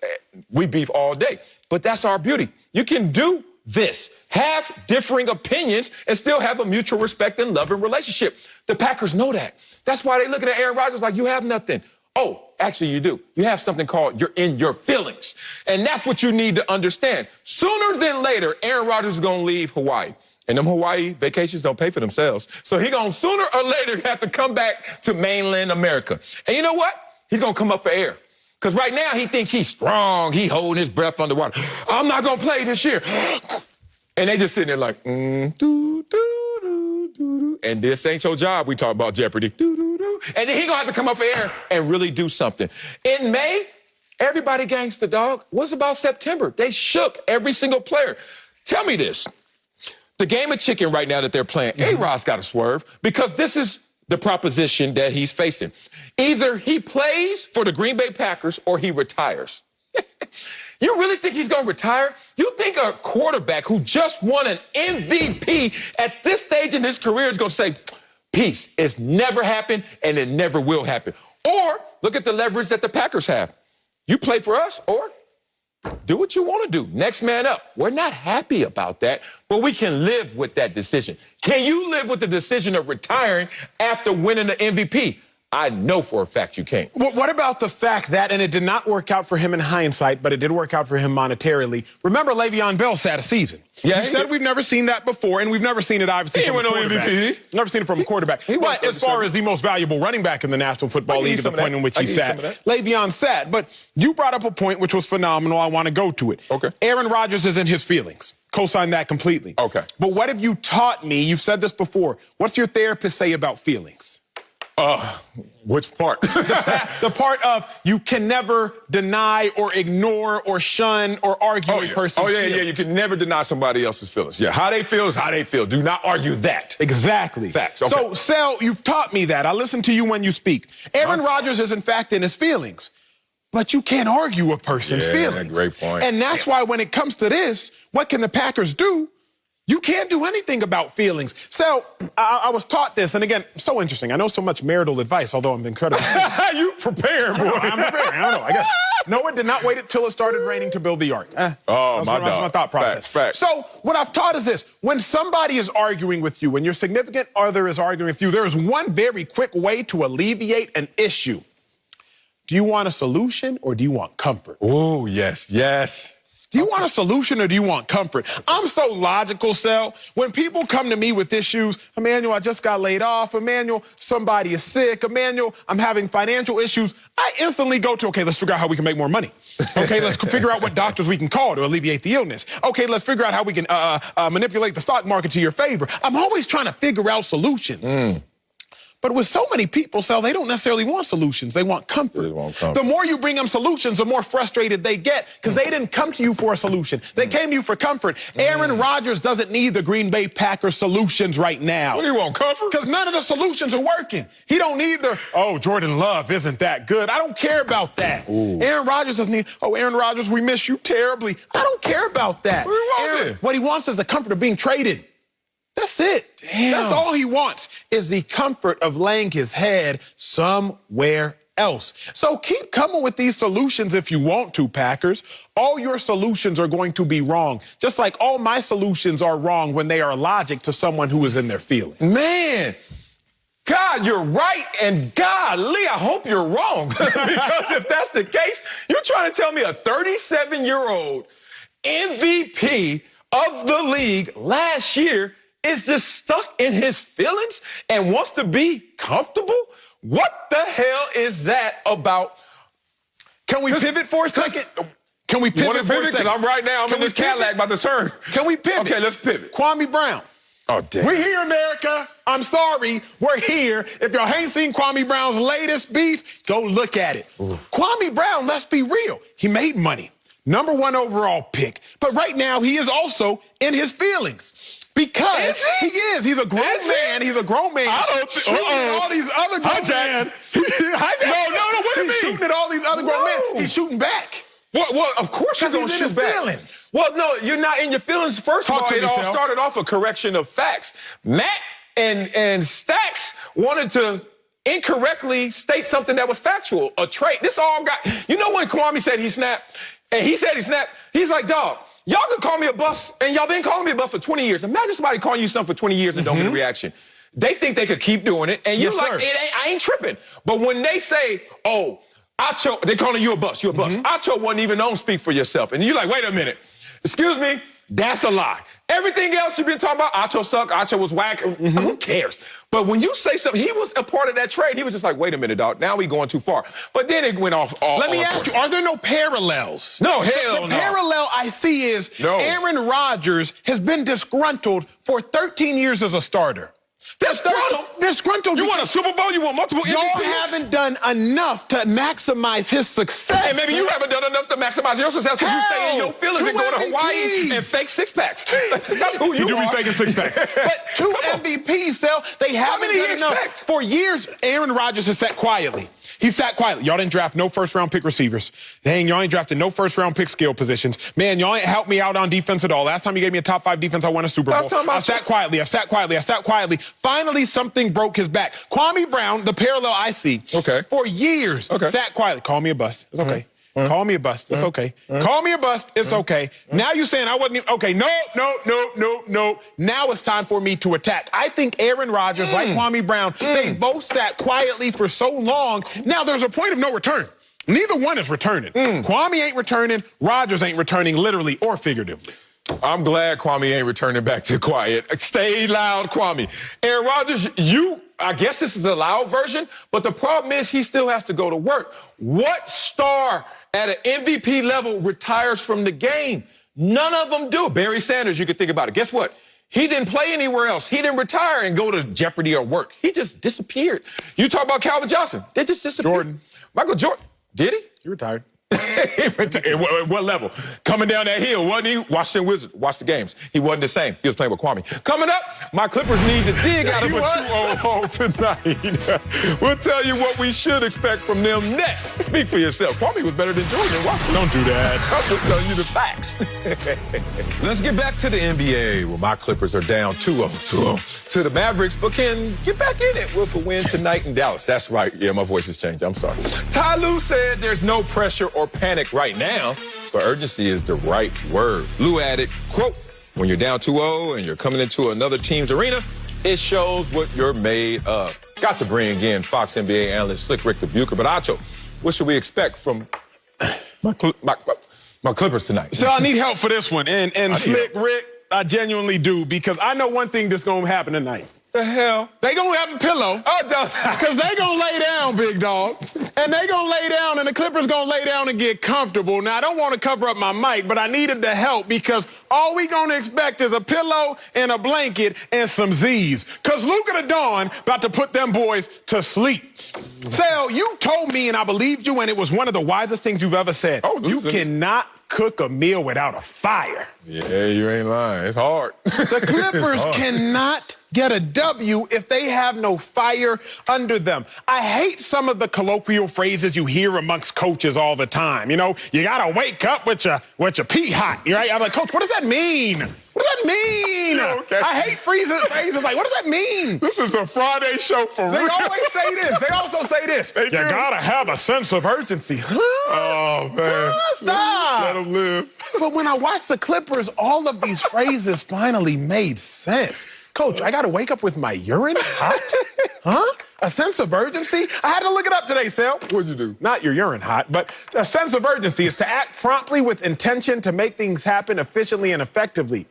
We beef all day. But that's our beauty. You can do this. Have differing opinions and still have a mutual respect and loving relationship. The Packers know that. That's why they looking at Aaron Rodgers like, you have nothing. Oh, actually you do. You have something called you're in your feelings. And that's what you need to understand. Sooner than later, Aaron Rodgers is going to leave Hawaii. And them Hawaii vacations don't pay for themselves. So he's going to sooner or later have to come back to mainland America. And you know what? He's going to come up for air. Because right now he thinks he's strong. He holding his breath underwater. I'm not going to play this year. And they just sitting there like, and this ain't your job. We talk about Jeopardy. And then he gonna have to come up for air and really do something. In May, everybody gangster, dog. What's about September? They shook every single player. Tell me this. The game of chicken right now that they're playing, A-Rod's got to swerve because this is the proposition that he's facing. Either he plays for the Green Bay Packers or he retires. You really think he's going to retire? You think a quarterback who just won an MVP at this stage in his career is going to say, peace, it's never happened and it never will happen? Or look at the leverage that the Packers have. You play for us or do what you want to do. Next man up. We're not happy about that, but we can live with that decision. Can you live with the decision of retiring after winning the MVP? I know for a fact you can't. Well, what about the fact that, and it did not work out for him in hindsight, but it did work out for him monetarily. Remember, Le'Veon Bell sat a season. Yeah, you said we've never seen that before, and we've never seen it, obviously, from a quarterback. MVP. Never seen it from a quarterback. But as far as the most valuable running back in the National Football League at the point in which he sat, Le'Veon sat. But you brought up a point which was phenomenal. I want to go to it. Okay. Aaron Rodgers is in his feelings. Co-sign that completely. Okay. But what have you taught me? You've said this before. What's your therapist say about feelings? Which part? The part of you can never deny or ignore or shun or argue a person's feelings. You can never deny somebody else's feelings. Yeah, how they feel is how they feel. Do not argue that. Exactly. Facts. Okay. So, Sal, you've taught me that. I listen to you when you speak. Aaron Rodgers is, in fact, in his feelings. But you can't argue a person's feelings. Great point. And that's why when it comes to this, what can the Packers do? You can't do anything about feelings. So I was taught this, and again, so interesting. I know so much marital advice, although I'm incredibly... You prepared, boy. I'm prepared. I don't know, I guess. Noah did not wait until it started raining to build the ark. That's my thought process. Facts. So what I've taught is this. When somebody is arguing with you, when your significant other is arguing with you, there is one very quick way to alleviate an issue. Do you want a solution or do you want comfort? Oh, yes, yes. Do you want a solution or do you want comfort? I'm so logical, Sal. When people come to me with issues, Emmanuel, I just got laid off. Emmanuel, somebody is sick. Emmanuel, I'm having financial issues. I instantly go to, okay, let's figure out how we can make more money. Okay, let's figure out what doctors we can call to alleviate the illness. Okay, let's figure out how we can manipulate the stock market to your favor. I'm always trying to figure out solutions. But with so many people, Sal, they don't necessarily want solutions. They want comfort. They want comfort. The more you bring them solutions, the more frustrated they get because they didn't come to you for a solution. They came to you for comfort. Aaron Rodgers doesn't need the Green Bay Packers solutions right now. What do you want, comfort? Because none of the solutions are working. He don't need the, oh, Jordan Love isn't that good. I don't care about that. Ooh. Aaron Rodgers doesn't need, oh, Aaron Rodgers, we miss you terribly. I don't care about that. What do you want then? What he wants is the comfort of being traded. That's it. Damn. That's all he wants is the comfort of laying his head somewhere else. So keep coming with these solutions if you want to, Packers. All your solutions are going to be wrong, just like all my solutions are wrong when they are logic to someone who is in their feelings. Man, God, you're right, and golly, I hope you're wrong. Because if that's the case, you're trying to tell me a 37-year-old MVP of the league last year is just stuck in his feelings and wants to be comfortable? What the hell is that about? Can we pivot for a second? Can we pivot for a second? Because I'm right now, I'm in this Cadillac about to turn. Can we pivot? Okay, let's pivot. Kwame Brown. Oh, damn. We're here, America. I'm sorry. We're here. If y'all ain't seen Kwame Brown's latest beef, go look at it. Ooh. Kwame Brown, let's be real. He made money. #1 overall pick. But right now, he is also in his feelings. Because he is. He's a grown man. He's a grown man. I don't think all these other grown men. No, what do you mean? He's shooting at all these other grown men. He's shooting back. Well, of course you're going to shoot back. Feelings. Well, no, you're not in your feelings. First of all, it all started off a correction of facts. Matt and Stacks wanted to incorrectly state something that was factual, a trait. This all got, you know when Kwame said he snapped, and he said he snapped, he's like, dog, y'all can call me a bust, and y'all been calling me a bust for 20 years. Imagine somebody calling you something for 20 years and don't get a reaction. They think they could keep doing it, and you're I ain't tripping. But when they say, oh, Acho, they're calling you a bust, you're a bust. Acho wasn't even on speak for yourself. And you're like, wait a minute, excuse me, that's a lie. Everything else you've been talking about, Acho sucked, Acho was whack, who cares? But when you say something, he was a part of that trade. He was just like, wait a minute, dog, now we going too far. But then it went off all Let me ask you, are there no parallels? No, hell no. The parallel I see is Aaron Rodgers has been disgruntled for 13 years as a starter. Disgruntled. You want a Super Bowl? You want multiple MVPs? Y'all haven't done enough to maximize his success. And maybe you haven't done enough to maximize your success because you stay in your feelings and go to Hawaii and fake six-packs. That's who you are. Be faking six-packs. But 2 MVPs, Sal, they haven't done enough. For years, Aaron Rodgers has sat quietly. He sat quietly. Y'all didn't draft no first-round pick receivers. Dang, y'all ain't drafted no first-round pick skill positions. Man, y'all ain't helped me out on defense at all. Last time you gave me a top 5 defense, I won a Super Bowl. I sat quietly. Finally, something broke his back. Kwame Brown, the parallel I see, for years, sat quietly. Call me a bust. It's okay. Call me a bust. It's okay. Call me a bust. It's okay. Now you're saying I wasn't even, okay, no. Now it's time for me to attack. I think Aaron Rodgers, like Kwame Brown, they both sat quietly for so long. Now there's a point of no return. Neither one is returning. Kwame ain't returning. Rodgers ain't returning, literally or figuratively. I'm glad Kwame ain't returning back to quiet. Stay loud, Kwame. Aaron Rodgers, I guess this is a loud version, but the problem is he still has to go to work. What star at an MVP level retires from the game? None of them do. Barry Sanders, you could think about it. Guess what? He didn't play anywhere else. He didn't retire and go to Jeopardy or work. He just disappeared. You talk about Calvin Johnson. They just disappeared. Jordan. Michael Jordan. Did he? He retired. At what level? Coming down that hill, wasn't he? Washington Wizards. Watch the games. He wasn't the same. He was playing with Kwame. Coming up, my Clippers need to dig out of a 2-0 tonight. We'll tell you what we should expect from them next. Speak for yourself. Kwame was better than Jordan. Don't do that. I'm just telling you the facts. Let's get back to the NBA, where my Clippers are down 2-0 to the Mavericks, but can get back in it with a win tonight in Dallas. That's right. Yeah, my voice has changed. I'm sorry. Ty Lue said there's no pressure or panic right now, but urgency is the right word. Lue added, quote, when you're down 2-0 and you're coming into another team's arena, it shows what you're made of. Got to bring in Fox NBA analyst Slick Rick the Bucher, but Acho, what should we expect from my Clippers tonight? So I need help for this one, and Slick Rick, I genuinely do, because I know one thing that's going to happen tonight. The hell? They gonna have a pillow. Because they gonna lay down, big dog. And they gonna lay down, and the Clippers gonna lay down and get comfortable. Now, I don't want to cover up my mic, but I needed the help because all we gonna expect is a pillow and a blanket and some Z's. Because Luka the Dawn about to put them boys to sleep. Sal, you told me, and I believed you, and it was one of the wisest things you've ever said. Oh, you cannot cook a meal without a fire. Yeah, you ain't lying. It's hard. The Clippers cannot get a W if they have no fire under them. I hate some of the colloquial phrases you hear amongst coaches all the time. You know, you gotta wake up with your pee hot, right? I'm like, Coach, what does that mean? What does that mean? Okay. I hate phrases like, what does that mean? This is a Friday show for real. They always say this. They also say this. You gotta have a sense of urgency. Oh, man. Stop. Let them live. But when I watched the Clippers, all of these phrases finally made sense. Coach, I got to wake up with my urine hot? Huh? A sense of urgency? I had to look it up today, Sal. What'd you do? Not your urine hot, but a sense of urgency is to act promptly with intention to make things happen efficiently and effectively.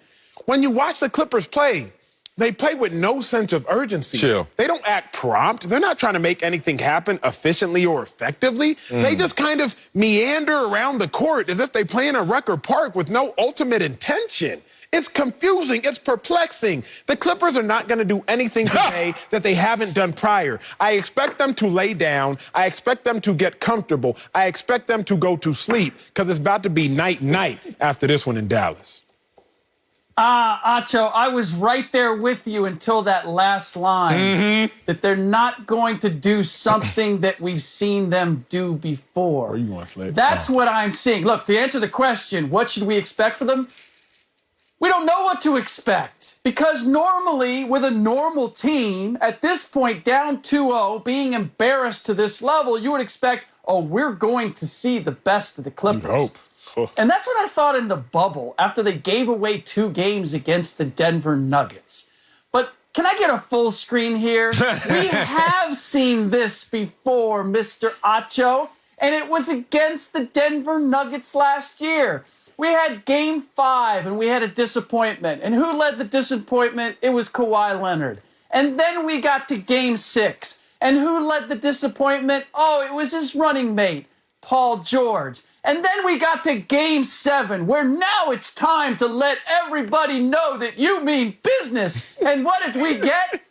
When you watch the Clippers play, they play with no sense of urgency. Chill. They don't act prompt. They're not trying to make anything happen efficiently or effectively. They just kind of meander around the court as if they play in a Rucker Park with no ultimate intention. It's confusing. It's perplexing. The Clippers are not going to do anything today that they haven't done prior. I expect them to lay down. I expect them to get comfortable. I expect them to go to sleep because it's about to be night-night after this one in Dallas. Acho, I was right there with you until that last line, that they're not going to do something that we've seen them do before. Where you going, Slade? That's what I'm seeing. Look, to answer the question, what should we expect for them? We don't know what to expect because normally with a normal team, at this point, down 2-0, being embarrassed to this level, you would expect, oh, we're going to see the best of the Clippers. You hope. And that's what I thought in the bubble after they gave away 2 games against the Denver Nuggets. But can I get a full screen here? We have seen this before, Mr. Acho, and it was against the Denver Nuggets last year. We had Game 5, and we had a disappointment. And who led the disappointment? It was Kawhi Leonard. And then we got to Game 6. And who led the disappointment? Oh, it was his running mate, Paul George. And then we got to Game 7, where now it's time to let everybody know that you mean business. And what did we get?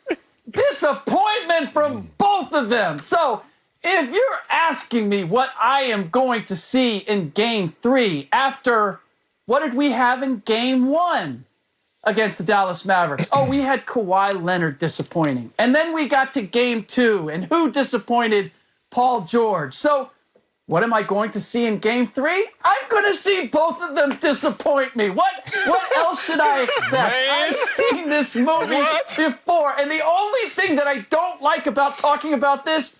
Disappointment from both of them. So if you're asking me what I am going to see in Game 3 after what did we have in Game 1 against the Dallas Mavericks? Oh, we had Kawhi Leonard disappointing. And then we got to Game 2, and who disappointed? Paul George. So what am I going to see in Game 3? I'm going to see both of them disappoint me. What else should I expect? Man. I've seen this movie before, and the only thing that I don't like about talking about this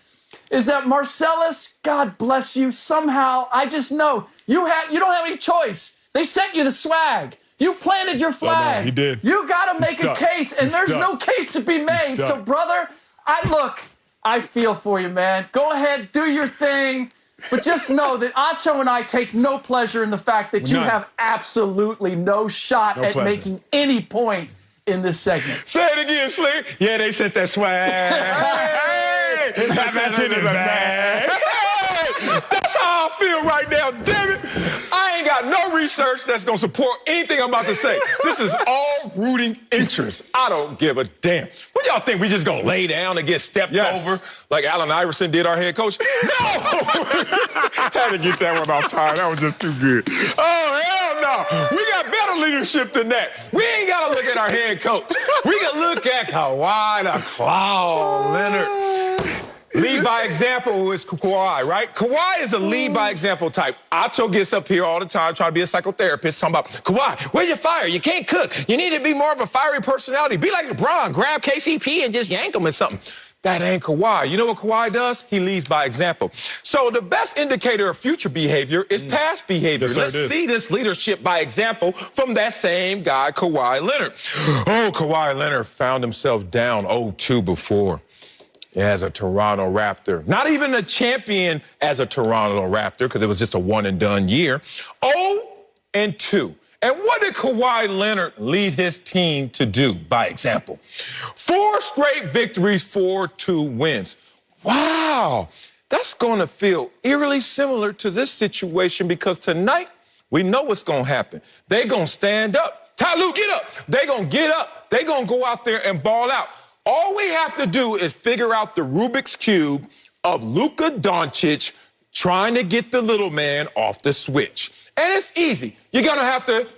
is that Marcellus, God bless you, somehow, I just know, you don't have any choice. They sent you the swag. You planted your flag. No, he did. You got to make a case, and there's no case to be made. So, brother, I feel for you, man. Go ahead, do your thing. But just know that Acho and I take no pleasure in the fact that you have absolutely no shot at making any point in this segment. Say it again, Slick. Yeah, they sent that swag. Hey! That's in the bag. Hey! That's how I feel right now, damn it. I ain't got no research that's going to support anything I'm about to say. This is all rooting interest. I don't give a damn. What y'all think? We just going to lay down and get stepped over like Allen Iverson did our head coach? No! Had to get that one off time. That was just too good. Oh, hell no. We got better leadership than that. We ain't got to look at our head coach. We can look at Kawhi the Clown Leonard. Lead by example is Kawhi, right? Kawhi is a lead by example type. Acho gets up here all the time trying to be a psychotherapist talking about, Kawhi, where's your fire? You can't cook. You need to be more of a fiery personality. Be like LeBron. Grab KCP and just yank him or something. That ain't Kawhi. You know what Kawhi does? He leads by example. So the best indicator of future behavior is past behavior. Yes, Let's see this leadership by example from that same guy, Kawhi Leonard. Oh, Kawhi Leonard found himself down 0-2 before. As a Toronto Raptor. Not even a champion as a Toronto Raptor, because it was just a one-and-done year. 0-2. And what did Kawhi Leonard lead his team to do by example? 4 straight victories, 4-2 wins. Wow, that's going to feel eerily similar to this situation because tonight we know what's going to happen. They're going to stand up. Ty Lue, get up. They're going to get up. They're going to go out there and ball out. All we have to do is figure out the Rubik's Cube of Luka Doncic trying to get the little man off the switch. And it's easy. You're going to have to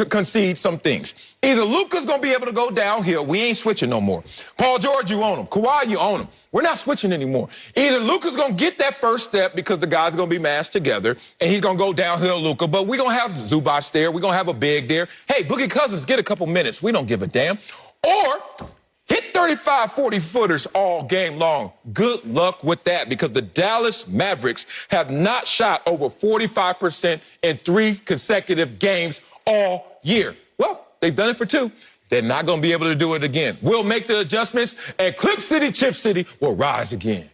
concede some things. Either Luka's going to be able to go downhill. We ain't switching no more. Paul George, you own him. Kawhi, you own him. We're not switching anymore. Either Luka's going to get that first step because the guys are going to be mashed together, and he's going to go downhill, Luka. But we're going to have Zubac there. We're going to have a big there. Hey, Boogie Cousins, get a couple minutes. We don't give a damn. Or hit 35, 40-footers all game long. Good luck with that because the Dallas Mavericks have not shot over 45% in 3 consecutive games all year. Well, they've done it for 2. They're not going to be able to do it again. We'll make the adjustments, and Clip City, Chip City will rise again.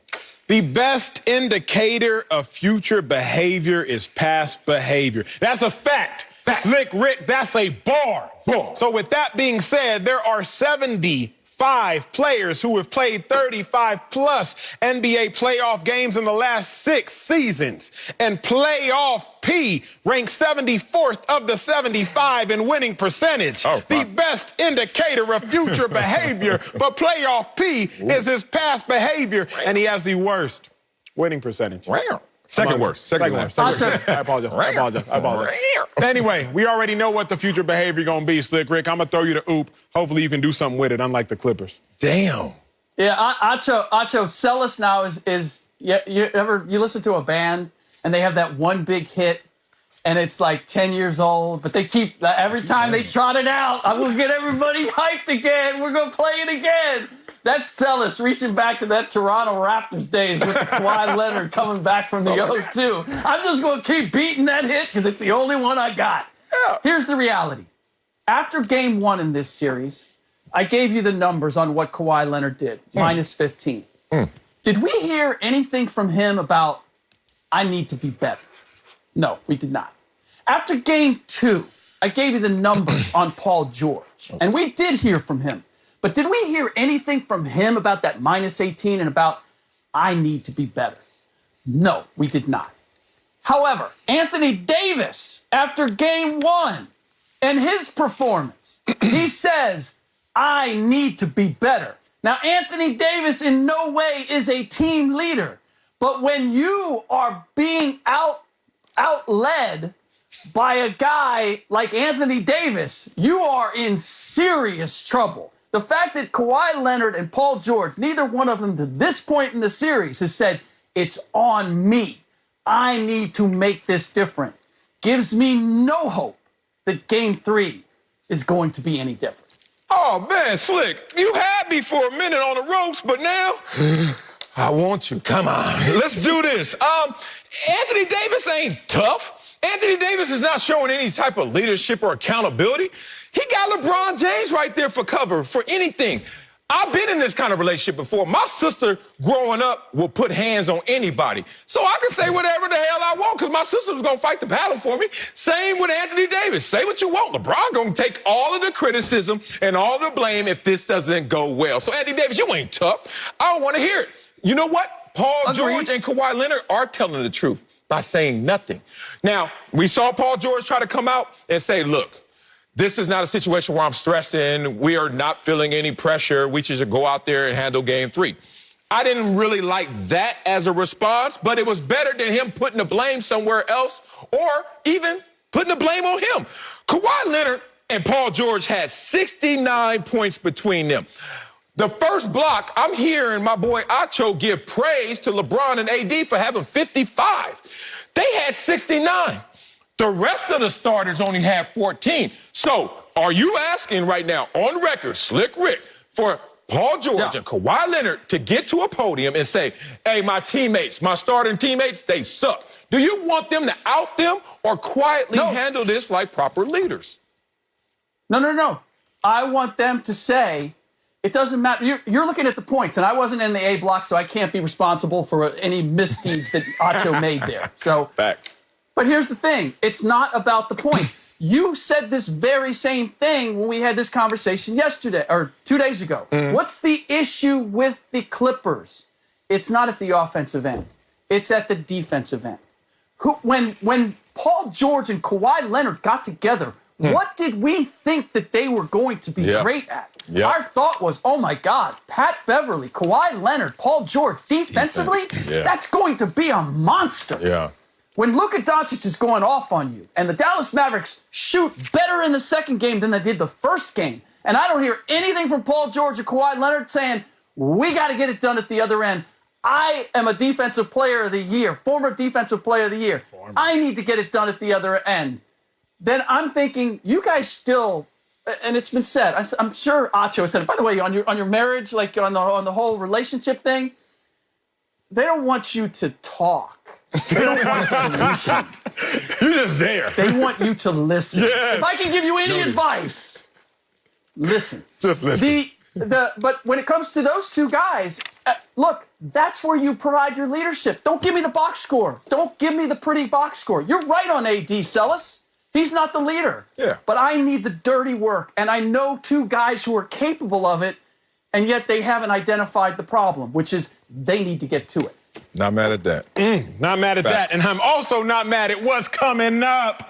The best indicator of future behavior is past behavior. That's a fact. Slick Rick, that's a bar. So with that being said, there are 75 players who have played 35-plus NBA playoff games in the last 6 seasons. And playoff P ranks 74th of the 75 in winning percentage. The best indicator of future behavior for playoff P is his past behavior, and he has the worst winning percentage. Second worst. I apologize. Anyway, we already know what the future behavior going to be, Slick Rick. I'm going to throw you the oop. Hopefully you can do something with it, unlike the Clippers. Damn. Yeah, Acho, sell us now is you listen to a band and they have that one big hit and it's like 10 years old, but they keep, every time they trot it out, I will get everybody hyped again. We're going to play it again. That's Celis reaching back to that Toronto Raptors days with Kawhi Leonard coming back from the 0-2. I'm just going to keep beating that hit because it's the only one I got. Yeah. Here's the reality. After game 1 in this series, I gave you the numbers on what Kawhi Leonard did, minus 15. Did we hear anything from him about, I need to be better? No, we did not. After game 2, I gave you the numbers on Paul George, and we did hear from him. But did we hear anything from him about that minus 18 and about, I need to be better? No, we did not. However, Anthony Davis, after game 1 and his performance, he says, I need to be better. Now, Anthony Davis in no way is a team leader, but when you are being outled by a guy like Anthony Davis, you are in serious trouble. The fact that Kawhi Leonard and Paul George, neither one of them to this point in the series has said, it's on me. I need to make this different. Gives me no hope that game 3 is going to be any different. Oh, man, Slick, you had me for a minute on the ropes, but now I want you. Come on, let's do this. Anthony Davis ain't tough. Anthony Davis is not showing any type of leadership or accountability. He got LeBron James right there for cover for anything. I've been in this kind of relationship before. My sister growing up will put hands on anybody. So I can say whatever the hell I want because my sister was going to fight the battle for me. Same with Anthony Davis. Say what you want. LeBron going to take all of the criticism and all the blame if this doesn't go well. So Anthony Davis, you ain't tough. I don't want to hear it. You know what? Paul George and Kawhi Leonard are telling the truth by saying nothing. Now, we saw Paul George try to come out and say, look, this is not a situation where I'm stressing. We are not feeling any pressure. We should go out there and handle game 3. I didn't really like that as a response, but it was better than him putting the blame somewhere else or even putting the blame on him. Kawhi Leonard and Paul George had 69 points between them. The first block, I'm hearing my boy Acho give praise to LeBron and AD for having 55. They had 69. The rest of the starters only had 14. So are you asking right now, on record, Slick Rick, for Paul George and Kawhi Leonard to get to a podium and say, hey, my teammates, my starting teammates, they suck. Do you want them to out them or quietly handle this like proper leaders? No. I want them to say, it doesn't matter. You're looking at the points, and I wasn't in the A block, so I can't be responsible for any misdeeds that Acho made there. So, facts. But here's the thing. It's not about the points. You said this very same thing when we had this conversation yesterday or 2 days ago. What's the issue with the Clippers? It's not at the offensive end. It's at the defensive end. When Paul George and Kawhi Leonard got together, what did we think that they were going to be great at? Our thought was, oh, my God, Pat Beverly, Kawhi Leonard, Paul George, defensively, that's going to be a monster. Yeah. When Luka Doncic is going off on you and the Dallas Mavericks shoot better in the second game than they did the first game, and I don't hear anything from Paul George or Kawhi Leonard saying, we got to get it done at the other end. I am a defensive player of the year, former defensive player of the year. I need to get it done at the other end. Then I'm thinking, you guys still, and it's been said, I'm sure Acho said it. By the way, on your marriage, like on the whole relationship thing, they don't want you to talk. They don't want a solution. You're just there. They want you to listen. Yes. If I can give you any advice, listen. Just listen. But when it comes to those two guys, look, that's where you provide your leadership. Don't give me the box score. Don't give me the pretty box score. You're right on AD, Sellis. He's not the leader. Yeah. But I need the dirty work. And I know two guys who are capable of it, and yet they haven't identified the problem, which is they need to get to it. Not mad at that. Not mad at that. And I'm also not mad at what's coming up.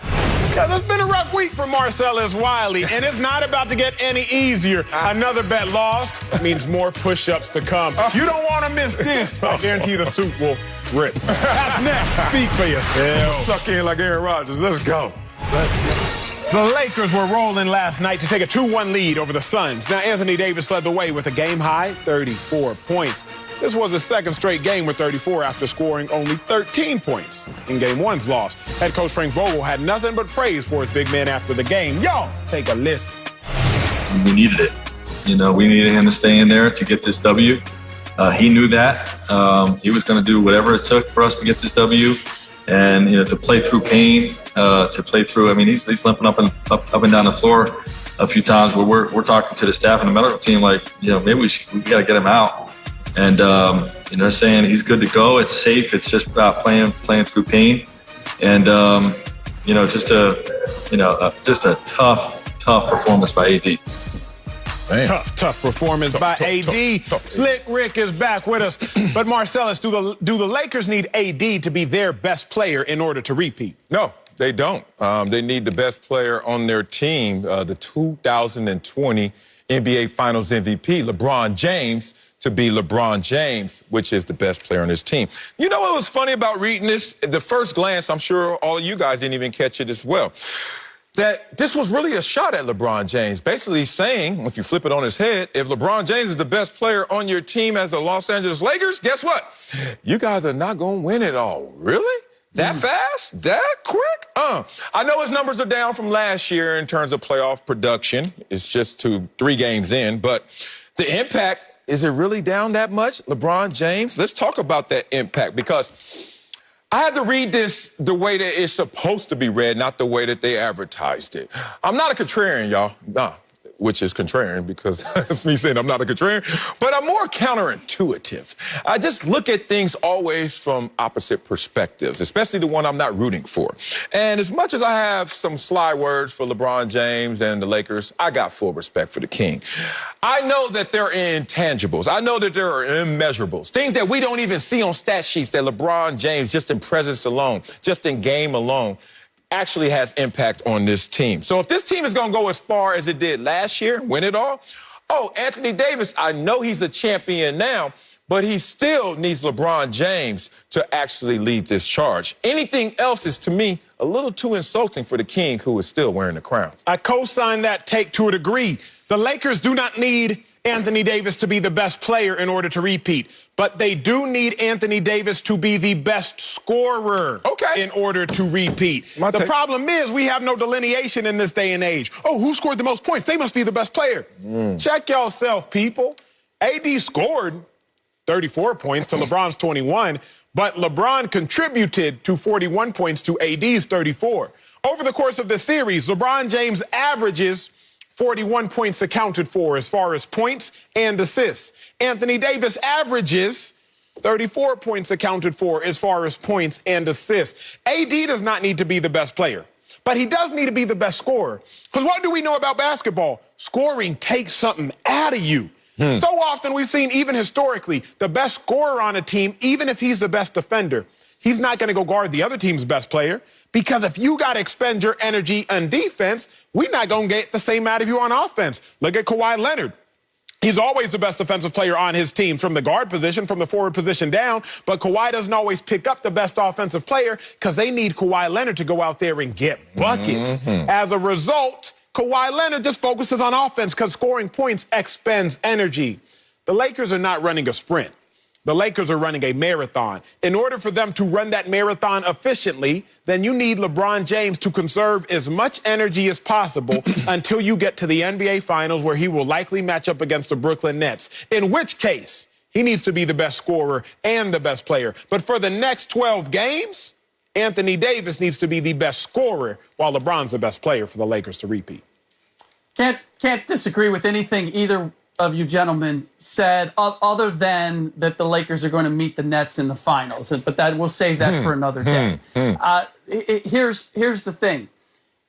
Because it's been a rough week for Marcellus Wiley, and it's not about to get any easier. Another bet lost means more push-ups to come. You don't want to miss this. I guarantee the suit will rip. That's next. Speak for yourself. Suck in like Aaron Rodgers. Let's go. The Lakers were rolling last night to take a 2-1 lead over the Suns. Now, Anthony Davis led the way with a game-high 34 points. This was his second straight game with 34 after scoring only 13 points in Game 1's loss. Head coach Frank Vogel had nothing but praise for his big man after the game. Y'all, take a listen. We needed it. We needed him to stay in there to get this W. He knew that. He was going to do whatever it took for us to get this W. And, to play through pain, he's limping up and down the floor a few times where we're talking to the staff and the medical team like, maybe we got to get him out. And, they're saying he's good to go. It's safe. It's just about playing through pain. And, just a tough performance by AD. Man. Tough performance by AD. Slick Rick is back with us. But Marcellus, do the Lakers need AD to be their best player in order to repeat? No, they don't. They need the best player on their team, the 2020 NBA Finals MVP, LeBron James, to be LeBron James, which is the best player on his team. You know what was funny about reading this? The first glance, I'm sure all of you guys didn't even catch it as well, that this was really a shot at LeBron James, basically saying, if you flip it on his head, if LeBron James is the best player on your team as the Los Angeles Lakers, guess what? You guys are not going to win it all. Really? That fast? That quick? I know his numbers are down from last year in terms of playoff production. It's just 3 games in, but the impact, is it really down that much? LeBron James? Let's talk about that impact, because I had to read this the way that it's supposed to be read, not the way that they advertised it. I'm not a contrarian, y'all. Nah, which is contrarian because it's me saying I'm not a contrarian, but I'm more counterintuitive. I just look at things always from opposite perspectives, especially the one I'm not rooting for. And as much as I have some sly words for LeBron James and the Lakers, I got full respect for the King. I know that there are intangibles. I know that there are immeasurables, things that we don't even see on stat sheets that LeBron James, just in presence alone, just in game alone, actually has impact on this team. So if this team is going to go as far as it did last year, win it all, Anthony Davis, I know he's a champion now, but he still needs LeBron James to actually lead this charge. Anything else is, to me, a little too insulting for the King, who is still wearing the crown. I co-sign that take to a degree. The Lakers do not need Anthony Davis to be the best player in order to repeat, but they do need Anthony Davis to be the best scorer in order to repeat. The problem is we have no delineation in this day and age. Who scored the most points? They must be the best player. Check yourself, people. AD scored 34 points to LeBron's 21, but LeBron contributed to 41 points to AD's 34. Over the course of the series, LeBron James averages 41 points accounted for as far as points and assists. Anthony Davis averages 34 points accounted for as far as points and assists. AD does not need to be the best player, But he does need to be the best scorer. Because what do we know about basketball? Scoring takes something out of you. So often we've seen, even historically, the best scorer on a team, even if he's the best defender, he's not going to go guard the other team's best player. Because if you got to expend your energy on defense, we're not going to get the same out of you on offense. Look at Kawhi Leonard. He's always the best defensive player on his team from the guard position, from the forward position down. But Kawhi doesn't always pick up the best offensive player because they need Kawhi Leonard to go out there and get buckets. As a result, Kawhi Leonard just focuses on offense because scoring points expends energy. The Lakers are not running a sprint. The Lakers are running a marathon. In order for them to run that marathon efficiently, then you need LeBron James to conserve as much energy as possible until you get to the NBA Finals, where he will likely match up against the Brooklyn Nets, in which case he needs to be the best scorer and the best player. But for the next 12 games, Anthony Davis needs to be the best scorer while LeBron's the best player for the Lakers to repeat. Can't disagree with anything either of you gentlemen said, other than that the Lakers are going to meet the Nets in the finals. But that we'll save that for another day. Here's the thing.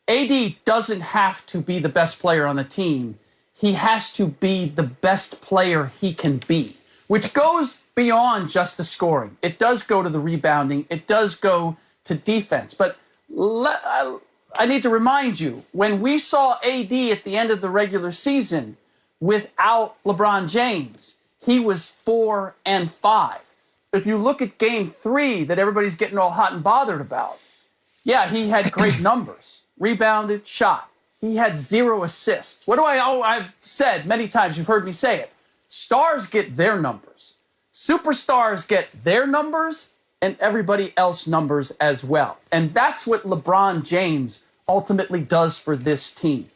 AD doesn't have to be the best player on the team. He has to be the best player he can be, which goes beyond just the scoring. It does go to the rebounding. It does go to defense. But I need to remind you, when we saw AD at the end of the regular season without LeBron James, he was 4 and 5. If you look at Game 3 that everybody's getting all hot and bothered about, yeah, he had great numbers. Rebounded, shot. He had 0 assists. I've said many times, you've heard me say it. Stars get their numbers. Superstars get their numbers, and everybody else numbers as well. And that's what LeBron James ultimately does for this team.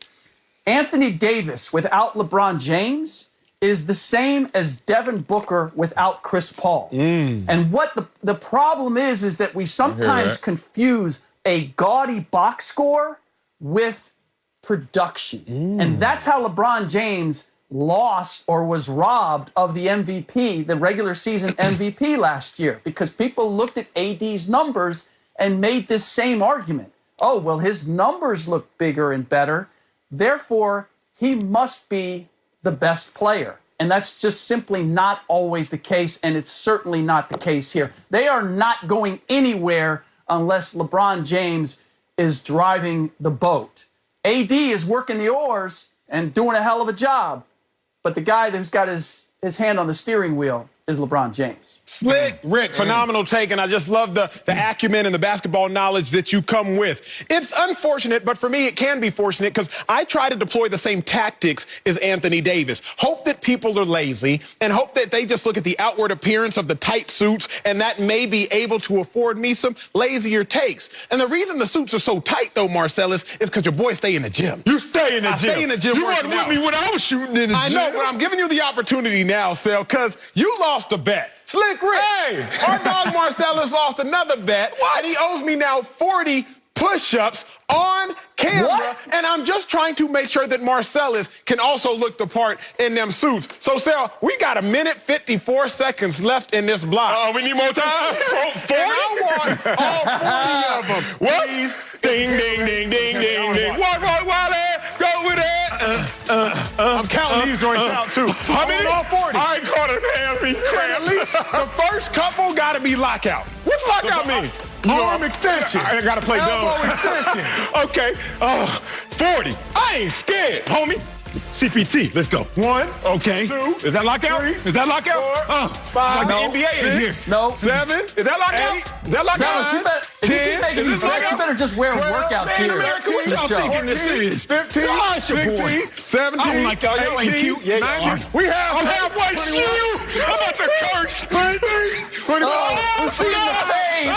Anthony Davis without LeBron James is the same as Devin Booker without Chris Paul. And what the problem is that we sometimes confuse a gaudy box score with production. And that's how LeBron James lost or was robbed of the MVP, the regular season MVP last year, because people looked at AD's numbers and made this same argument. Oh, well, his numbers look bigger and better, therefore he must be the best player. And that's just simply not always the case, and it's certainly not the case here. They are not going anywhere unless LeBron James is driving the boat. AD is working the oars and doing a hell of a job, but the guy who's got his hand on the steering wheel is LeBron James. Slick Rick, phenomenal take, and I just love the acumen and the basketball knowledge that you come with. It's unfortunate, but for me it can be fortunate because I try to deploy the same tactics as Anthony Davis. Hope that people are lazy and hope that they just look at the outward appearance of the tight suits, and that may be able to afford me some lazier takes. And the reason the suits are so tight, though, Marcellus, is because your boy stay in the gym. You stay in the gym. Stay in the gym. You weren't with me when I was shooting in the gym. I know, but I'm giving you the opportunity now, Sel, because you lost a bet. Slick Rick, Hey! Our dog Marcellus lost another bet, and he owes me now 40 push-ups on camera, What? and I'm just trying to make sure that Marcellus can also look the part in them suits. So, Sal, we got 1 minute 54 seconds left in this block. We need more time. 40? And I want all 40 of them. What? Please. Ding, ding, ding, ding, ding, ding. Wally, go with it. I'm counting these joints out, too. How many? All 40. I ain't caught it, man. At least the first couple got to be lockout. What's lockout mean? Arm extension. I gotta play Elbow dumb. extension. Okay, 40. I ain't scared, homie. CPT, let's go. 1, Okay. 2, is that lockout? 3, is that lockout? 4, 5, like the NBA in here. 6, No. 7, Is that lockout? 8, Is that lockout? Fellas, you better, if you keep making these bets, you better just wear a workout Man, gear America, what to the y'all show. thinking this is? 15, Gosh, your boy. 16, 17, I don't like y'all. Y'all ain't 18, cute. Yeah, y'all 19. We have I'm halfway. Shoot! I'm about to curse. 23, 24, Oh, we're seeing the fade.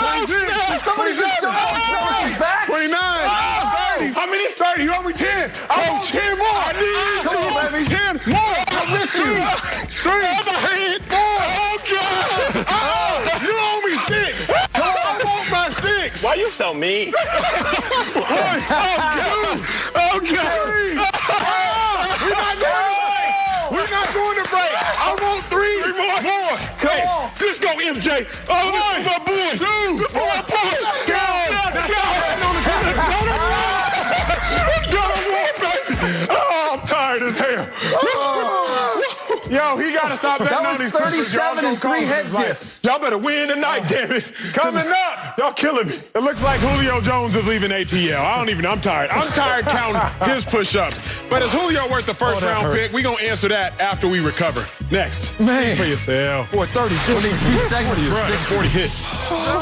Did somebody just jump off Travis's back? 29, 30. How many? 30. You owe me 10. I want 10 more. I need Come on, baby. 10 more. I'm with you. 3, I'm ahead. Oh, God. Oh, you owe me 6. I want my 6. Why you so mean? Oh, God. Oh, God. We're not going to break. We're not going to break. I want 3 more. Hey, on. let's go, MJ. Oh, this is my boy. 2, This is my boy. Let's go. Let's go. Yo, he got to stop betting That on was these 37 and 3 head dips. Y'all better win tonight, damn it. Coming up, Y'all killing me. it looks like Julio Jones is leaving ATL. I'm tired. I'm tired counting his push-ups. But is Julio worth the first-round pick? We're going to answer that after we recover. Next. Man. For yourself. Boy, 30. 2 seconds. 40 hit.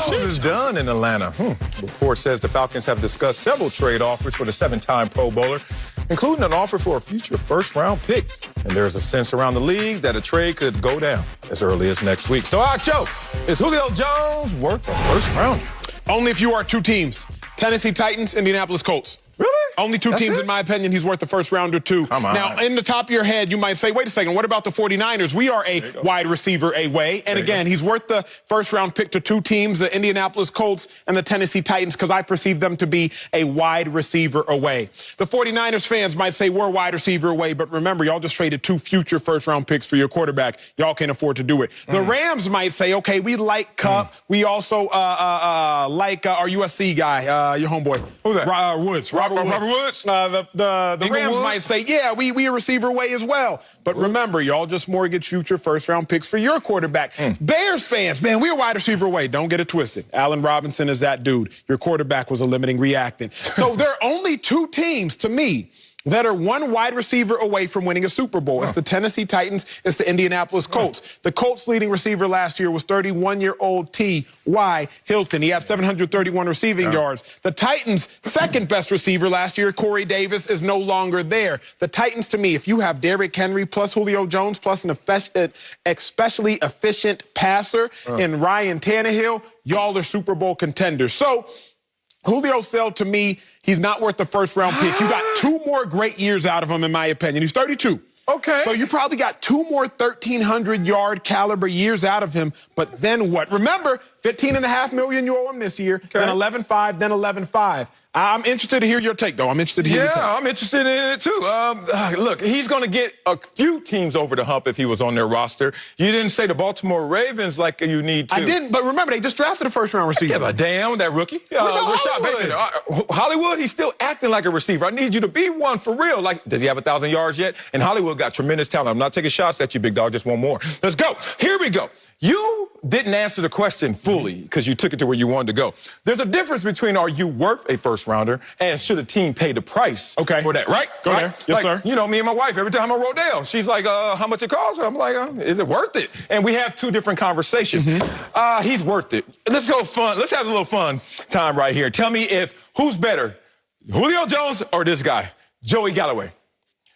Jones is done in Atlanta. Report says the Falcons have discussed several trade offers for the 7-time Pro Bowler, including an offer for a future first-round pick. And there's a sense around the league that a trade could go down as early as next week. So, Joe, is Julio Jones worth a first-round? Only if you are two teams. Tennessee Titans, Indianapolis Colts. Really? Only two That's teams, it? in my opinion, he's worth the first rounder too. Come on. Now, in the top of your head, you might say, wait a second, what about the 49ers? We are a wide receiver away. And again, he's worth the first round pick to two teams, the Indianapolis Colts and the Tennessee Titans, because I perceive them to be a wide receiver away. The 49ers fans might say we're a wide receiver away, but remember, y'all just traded 2 future first round picks for your quarterback. Y'all can't afford to do it. The Rams might say, okay, we like Kupp. We also like our USC guy, your homeboy. Who's that? Woods. Robert Woods? The Rams might say, yeah, we a receiver away as well. But remember, y'all just mortgage future first-round picks for your quarterback. Bears fans, man, we're a wide receiver away. Don't get it twisted. Allen Robinson is that dude. Your quarterback was a limiting reactant. So there are only 2 teams, to me, that are one wide receiver away from winning a Super Bowl. It's the Tennessee Titans. It's the Indianapolis Colts. The Colts' leading receiver last year was 31-year-old T.Y. Hilton. He had 731 receiving yards. The Titans' second best receiver last year, Corey Davis, is no longer there. The Titans, to me, if you have Derrick Henry plus Julio Jones plus an especially efficient passer in Ryan Tannehill, y'all are Super Bowl contenders. So Julio still, to me, he's not worth the first-round pick. You got 2 more great years out of him, in my opinion. He's 32. Okay. So you probably got 2 more 1,300-yard caliber years out of him. But then what? Remember, $15.5 million you owe him this year, then 11.5, then 11.5. I'm interested to hear your take, though. I'm interested to hear your take. Yeah, I'm interested in it, too. Look, he's going to get a few teams over the hump if he was on their roster. You didn't say the Baltimore Ravens like you need to. I didn't, but remember, they just drafted a first-round receiver. Give a damn, that rookie. Rashad Bateman. Hollywood, he's still acting like a receiver. I need you to be one for real. Like, does he have 1,000 yards yet? And Hollywood got tremendous talent. I'm not taking shots at you, big dog. Just one more. Let's go. Here we go. You didn't answer the question fully because you took it to where you wanted to go. There's a difference between are you worth a first-rounder and should a team pay the price for that, right? Go there. Yes, sir. You know, me and my wife, every time I roll down, she's like, how much it costs? I'm like, is it worth it? And we have 2 different conversations. He's worth it. Let's go fun. Let's have a little fun time right here. Tell me who's better, Julio Jones or this guy, Joey Galloway?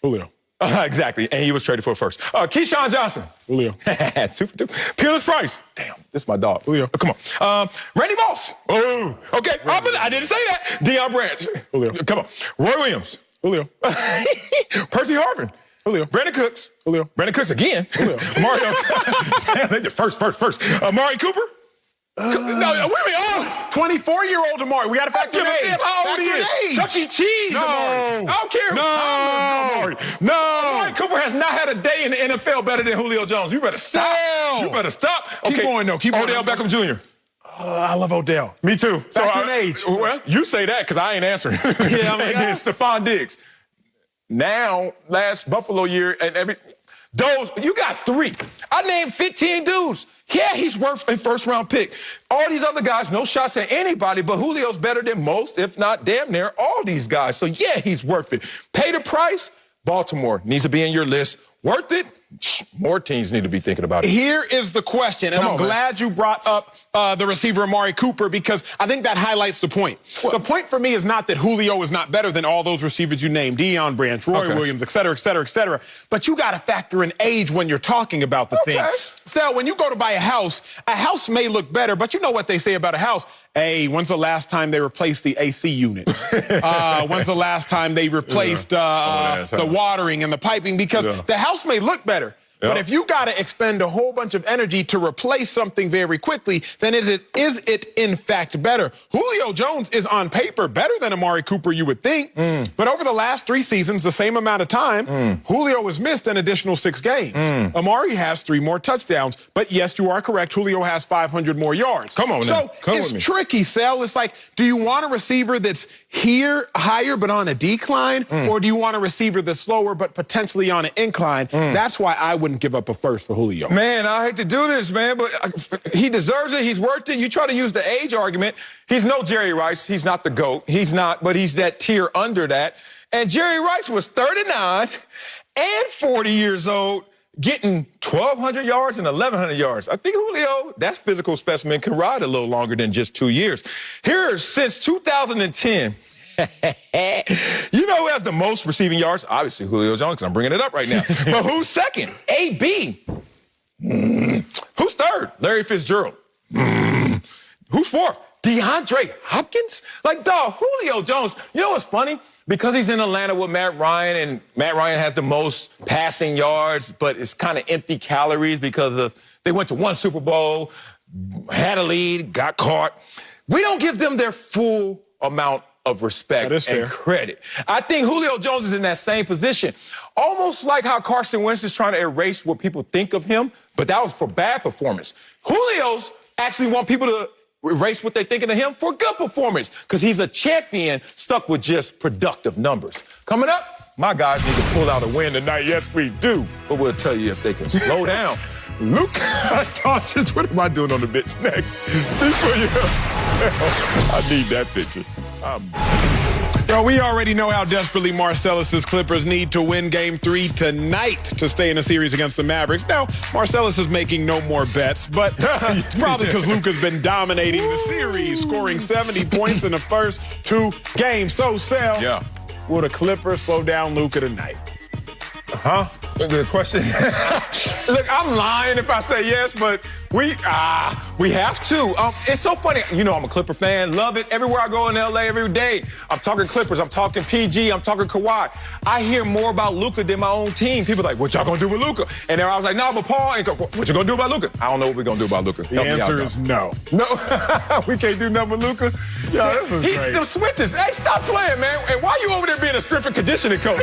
Julio. Exactly, and he was traded for first. Keyshawn Johnson. Julio. 2 for 2. Peerless Price. Damn, this is my dog. Julio. Come on. Randy Moss. Oh, okay. I didn't say that. Deion Branch. Julio. Come on. Roy Williams. Julio. Percy Harvin. Julio. Brandon Cooks. Julio. Brandon Cooks again. Julio. Mario. Damn, first. Amari Cooper. No, wait a minute. 24-year-old Amari. We got to factor in age. Damn, how old he is? Chuck E. Cheese. No. Amari. I don't care. No. Amari Cooper has not had a day in the NFL better than Julio Jones. You better stop. You better stop. Keep going, though. Keep going. Odell Beckham Jr. I love Odell. Me too. Factor in age. Well, you say that because I ain't answering. Yeah, I'm like, and then Stephon Diggs. Now, last Buffalo year and you got 3. I named 15 dudes. Yeah, he's worth a first-round pick. All these other guys, no shots at anybody, but Julio's better than most, if not damn near all these guys. So, yeah, he's worth it. Pay the price. Baltimore needs to be in your list. Worth it? More teams need to be thinking about it. Here is the question, and I'm glad you brought up the receiver Amari Cooper because I think that highlights the point. The point for me is not that Julio is not better than all those receivers you named, Deion Branch, Roy Williams, et cetera, et cetera, et cetera. But you got to factor in age when you're talking about the thing. Still, when you go to buy a house may look better, but you know what they say about a house. Hey, when's the last time they replaced the AC unit? When's the last time they replaced the watering and the piping? Because the house may look better. But if you got to expend a whole bunch of energy to replace something very quickly, then is it in fact better? Julio Jones is on paper better than Amari Cooper, you would think. But over the last 3 seasons, the same amount of time, Julio has missed an additional 6 games. Amari has 3 more touchdowns. But yes, you are correct. Julio has 500 more yards. Come on, so it's tricky, Sal. It's like, do you want a receiver that's higher but on a decline? Or do you want a receiver that's slower but potentially on an incline? That's why I would wouldn't give up a first for Julio. Man, I hate to do this, man, but he deserves it. He's worth it. You try to use the age argument. He's no Jerry Rice. He's not the GOAT. He's not, but he's that tier under that. And Jerry Rice was 39 and 40 years old, getting 1,200 yards and 1,100 yards. I think Julio, that physical specimen, can ride a little longer than just 2 years. Here, since 2010, you know who has the most receiving yards? Obviously, Julio Jones, because I'm bringing it up right now. But who's second? AB. Who's third? Larry Fitzgerald. Who's fourth? DeAndre Hopkins? Like, dog, Julio Jones. You know what's funny? Because he's in Atlanta with Matt Ryan, and Matt Ryan has the most passing yards, but it's kind of empty calories because they went to one Super Bowl, had a lead, got caught. We don't give them their full amount of respect and credit. I think Julio Jones is in that same position. Almost like how Carson Wentz is trying to erase what people think of him, but that was for bad performance. Julio's actually want people to erase what they're thinking of him for good performance, because he's a champion stuck with just productive numbers. Coming up, my guys need to pull out a win tonight. Yes, we do. But we'll tell you if they can slow down. Luke Doncic, what am I doing on the bench next? Speak for yourself. I need that picture. Yo, we already know how desperately Marcellus's Clippers need to win Game 3 tonight to stay in a series against the Mavericks. Now, Marcellus is making no more bets, but it's probably because Luka's been dominating the series, scoring 70 points in the first 2 games. So, Sal, will the Clippers slow down Luka tonight? Huh? The question? Look, I'm lying if I say yes, but we have to. It's so funny. You know, I'm a Clipper fan. Love it. Everywhere I go in L.A. every day, I'm talking Clippers. I'm talking PG. I'm talking Kawhi. I hear more about Luka than my own team. People are like, what y'all gonna do with Luka? And then I was like, no, but Paul ain't what you gonna do about Luka? I don't know what we're gonna do about Luka. The answer is no. No, we can't do nothing with Luka. Yeah, this is great. Them switches. Hey, stop playing, man. And why you over there being a strength and conditioning coach?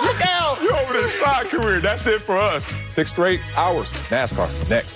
Look out. You over there side career. That's it for us. 6 straight hours. NASCAR. Next.